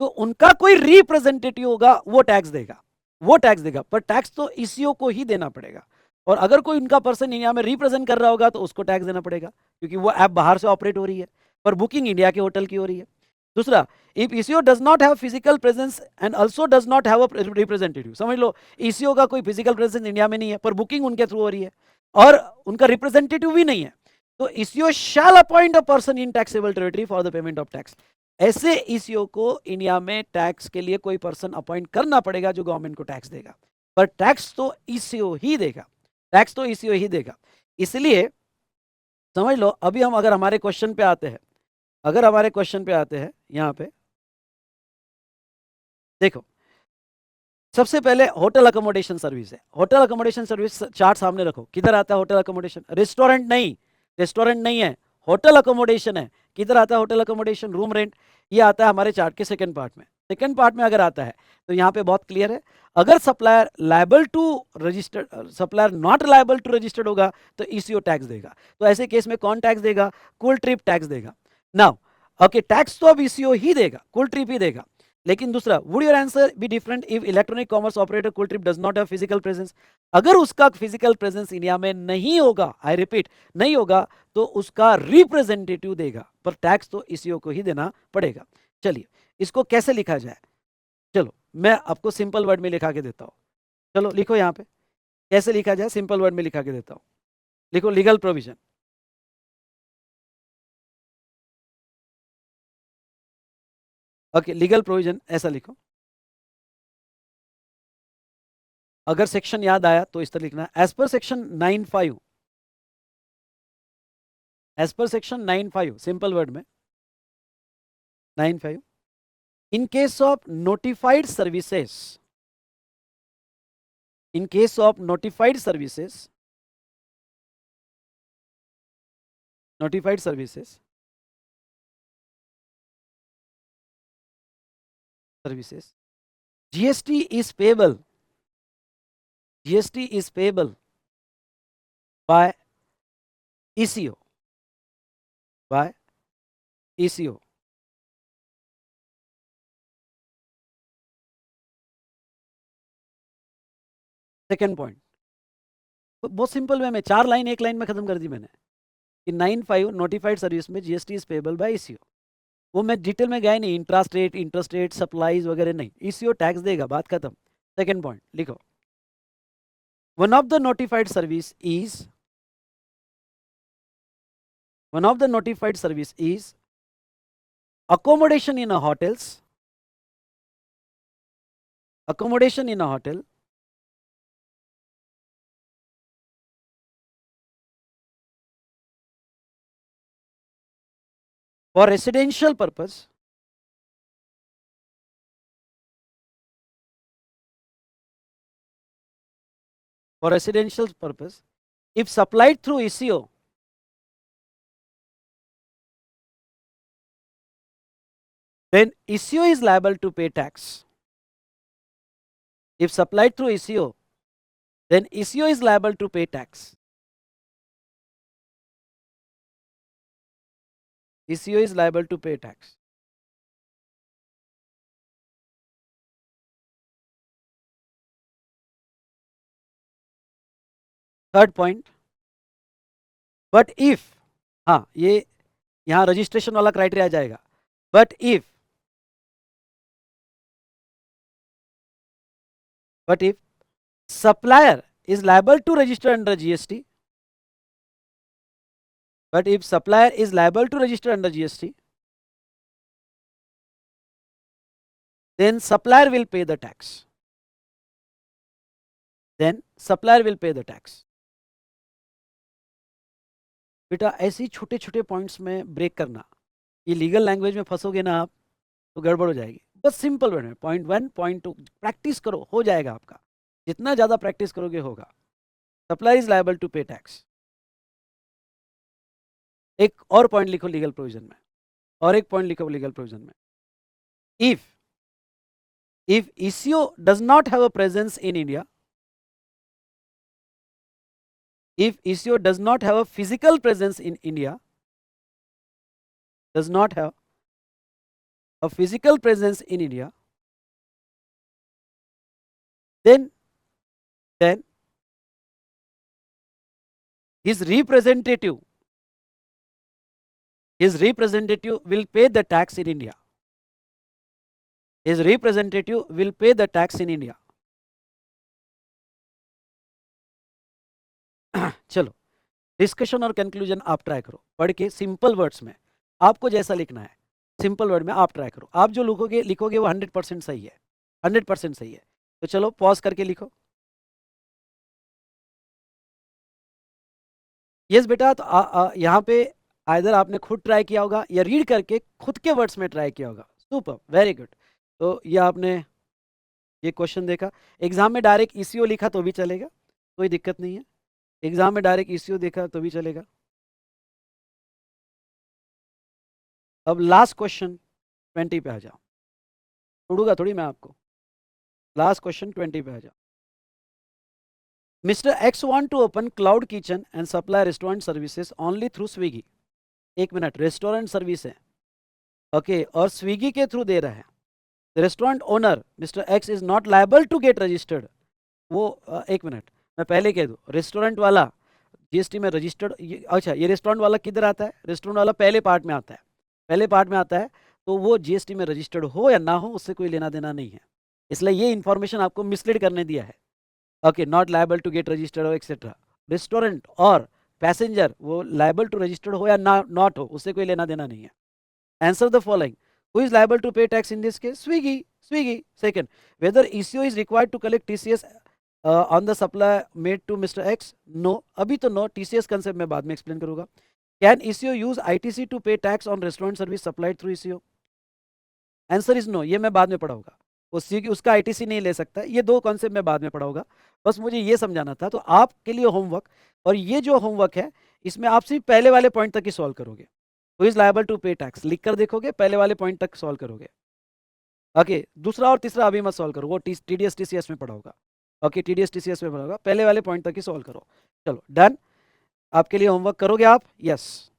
S1: तो उनका कोई रिप्रेजेंटेटिव होगा, वो टैक्स देगा, वो टैक्स देगा। पर टैक्स तो ईसीओ को ही देना पड़ेगा। और अगर कोई उनका पर्सन इंडिया में रिप्रेजेंट कर रहा होगा तो उसको टैक्स देना पड़ेगा, क्योंकि वो ऐप बाहर से ऑपरेट हो रही है, पर बुकिंग इंडिया के होटल की हो रही है। दूसरा, if eco does not have physical presence and also does not have a representative, समझ लो ईसीओ का कोई फिजिकल प्रेजेंस इंडिया में नहीं है, पर बुकिंग उनके थ्रू हो रही है, और उनका रिप्रेजेंटेटिव भी नहीं है, तो ECO shall appoint a person in taxable territory for the payment of tax. ऐसे ईसीओ को इंडिया में टैक्स के लिए कोई पर्सन अपॉइंट करना पड़ेगा जो गवर्नमेंट को टैक्स देगा। पर टैक्स तो ईसीओ ही देगा, टैक्स तो ईसीओ ही देगा। इसलिए समझ लो, अभी हम अगर हमारे क्वेश्चन पे आते हैं, अगर हमारे क्वेश्चन पे आते हैं यहां पे देखो, सबसे पहले होटल अकोमोडेशन सर्विस है। होटल अकोमोडेशन सर्विस चार्ट सामने रखो, किधर आता है होटल अकोमोडेशन? रेस्टोरेंट नहीं, रेस्टोरेंट नहीं है, होटल अकोमोडेशन है। किधर आता है होटल अकोमोडेशन? Room rent. ये आता है हमारे चार्ट के सेकंड पार्ट में। सेकंड पार्ट में अगर आता है तो यहाँ पे बहुत क्लियर है, अगर supplier liable to registered, supplier not liable to registered होगा तो ईसीओ टैक्स देगा। तो ऐसे केस में कौन टैक्स देगा? कूल ट्रिप टैक्स देगा। नाउ ओके, टैक्स तो अब ईसीओ ही देगा, कूल ट्रिप ही देगा। लेकिन दूसरा, would your answer be different if electronic commerce operator Cool trip does not have physical presence? अगर उसका फिजिकल प्रेजेंस इंडिया में नहीं होगा, आई रिपीट नहीं होगा, तो उसका रिप्रेजेंटेटिव देगा, पर टैक्स तो ईसीओ को ही देना पड़ेगा। चलिए इसको कैसे लिखा जाए, चलो मैं आपको सिंपल वर्ड में लिखा के देता हूं। चलो लिखो यहाँ पे कैसे लिखा जाए, सिंपल वर्ड में लिखा के देता हूं। लिखो legal provision. Okay, legal provision ऐसा लिखो। अगर सेक्शन याद आया तो इस तरह लिखना, as per section 9(5), as per section 9(5) simple word में 9(5), in case of notified services, in case of notified services, notified services, services, GST is payable, GST is payable by ECO, by ECO. Second point बहुत सिंपल वे में, चार लाइन एक लाइन में खत्म कर दी मैंने कि 9(5) नोटिफाइड सर्विस में GST is payable by eco. वो मैं डिटेल में गया नहीं, इंट्रास्ट रेट सप्लाईज वगैरह नहीं, ईसीओ टैक्स देगा, बात खत्म। सेकेंड पॉइंट लिखो, one of the notified service is, one of the notified service is accommodation in a hotels, accommodation in a hotel For residential purpose, if supplied through ECO, then ECO is liable to pay tax. If supplied through ECO, then ECO is liable to pay tax. ECO is liable to pay tax. Third point, but if, हाँ ये यहाँ रजिस्ट्रेशन वाला क्राइटेरिया आ जाएगा, but if supplier is liable to register under GST, but if supplier is liable to register under GST, then supplier will pay the tax. Then supplier will pay the tax. बेटा ऐसे ही छोटे छोटे पॉइंट्स में ब्रेक करना, ये लीगल लैंग्वेज में फंसोगे ना आप तो गड़बड़ हो जाएगी. बस सिंपल वर्ड में पॉइंट 1 पॉइंट 2 प्रैक्टिस करो, हो जाएगा आपका. जितना ज्यादा प्रैक्टिस करोगे होगा. Supply is liable to pay tax. एक और पॉइंट लिखो लीगल प्रोविजन में, और एक पॉइंट लिखो लीगल प्रोविजन में. If ECO does not have a presence in India, if ECO does not have a physical presence in India, does not have a physical presence in India, then his representative will pay the tax in India. His representative will pay the tax in India. चलो डिस्कशन और कंक्लूजन आप ट्राई करो पढ़ के सिंपल वर्ड्स में. आपको जैसा लिखना है सिंपल वर्ड में आप ट्राई करो. आप जो लिखोगे वो 100% सही है, 100% सही है. तो चलो पॉज करके लिखो. यस बेटा, तो यहाँ पे आइदर आपने खुद ट्राई किया होगा या रीड करके खुद के वर्ड्स में ट्राई किया होगा. Super, very good. तो ये आपने ये क्वेश्चन देखा. एग्जाम में डायरेक्ट ECO लिखा तो भी चलेगा, कोई दिक्कत नहीं है. एग्जाम में डायरेक्ट ECO देखा तो भी चलेगा. अब लास्ट क्वेश्चन 20 पे आ जाओ. छोड़ूंगा थोड़ी मैं आपको. लास्ट क्वेश्चन 20 पे आ जाओ. Mr. X want to open cloud kitchen and supply restaurant services only through Swiggy. एक मिनट, रेस्टोरेंट सर्विस है ओके, और स्विगी के थ्रू दे रहा है. Restaurant owner mister X is not liable to get registered. वो एक मिनट मैं पहले कह दूं, रेस्टोरेंट वाला GST में रजिस्टर्ड. अच्छा, ये रेस्टोरेंट वाला किधर आता है? रेस्टोरेंट वाला पहले पार्ट में आता है. पहले पार्ट में आता है तो वो GST में रजिस्टर्ड हो या ना हो उससे कोई लेना देना नहीं है. इसलिए ये इंफॉर्मेशन आपको मिसलीड करने दिया है. Okay, not liable to get registered etcetera. Restaurant और पैसेंजर वो लायबल टू रजिस्टर्ड हो या ना नॉट हो उससे कोई लेना देना नहीं है. Answer the following. Who is liable to pay tax in this case? Swiggy. Second, whether ECO is required to collect TCS on the supply made to Mr. X? No. अभी तो no. TCS concept मैं बाद में explain करूँगा. Can ECO use ITC to pay tax on restaurant service supplied through ECO? Answer is no. ये मैं बाद में पढ़ाऊंगा. उसका ITC नहीं ले सकता. ये दो कॉन्सेप्ट मैं बाद में पढ़ाऊंगा. बस मुझे ये समझाना था. तो आपके लिए होमवर्क, और ये जो होमवर्क है इसमें आप सिर्फ पहले वाले पॉइंट तक ही सॉल्व करोगे. Who is liable to pay tax लिख कर देखोगे, पहले वाले पॉइंट तक सॉल्व करोगे. ओके, दूसरा और तीसरा अभी मत सॉल्व करो, वो TDS TCS में पढ़ा होगा. ओके, TDS TCS में पढ़ा होगा. पहले वाले पॉइंट तक ही सॉल्व करो. चलो डन. आपके लिए होमवर्क करोगे आप? यस.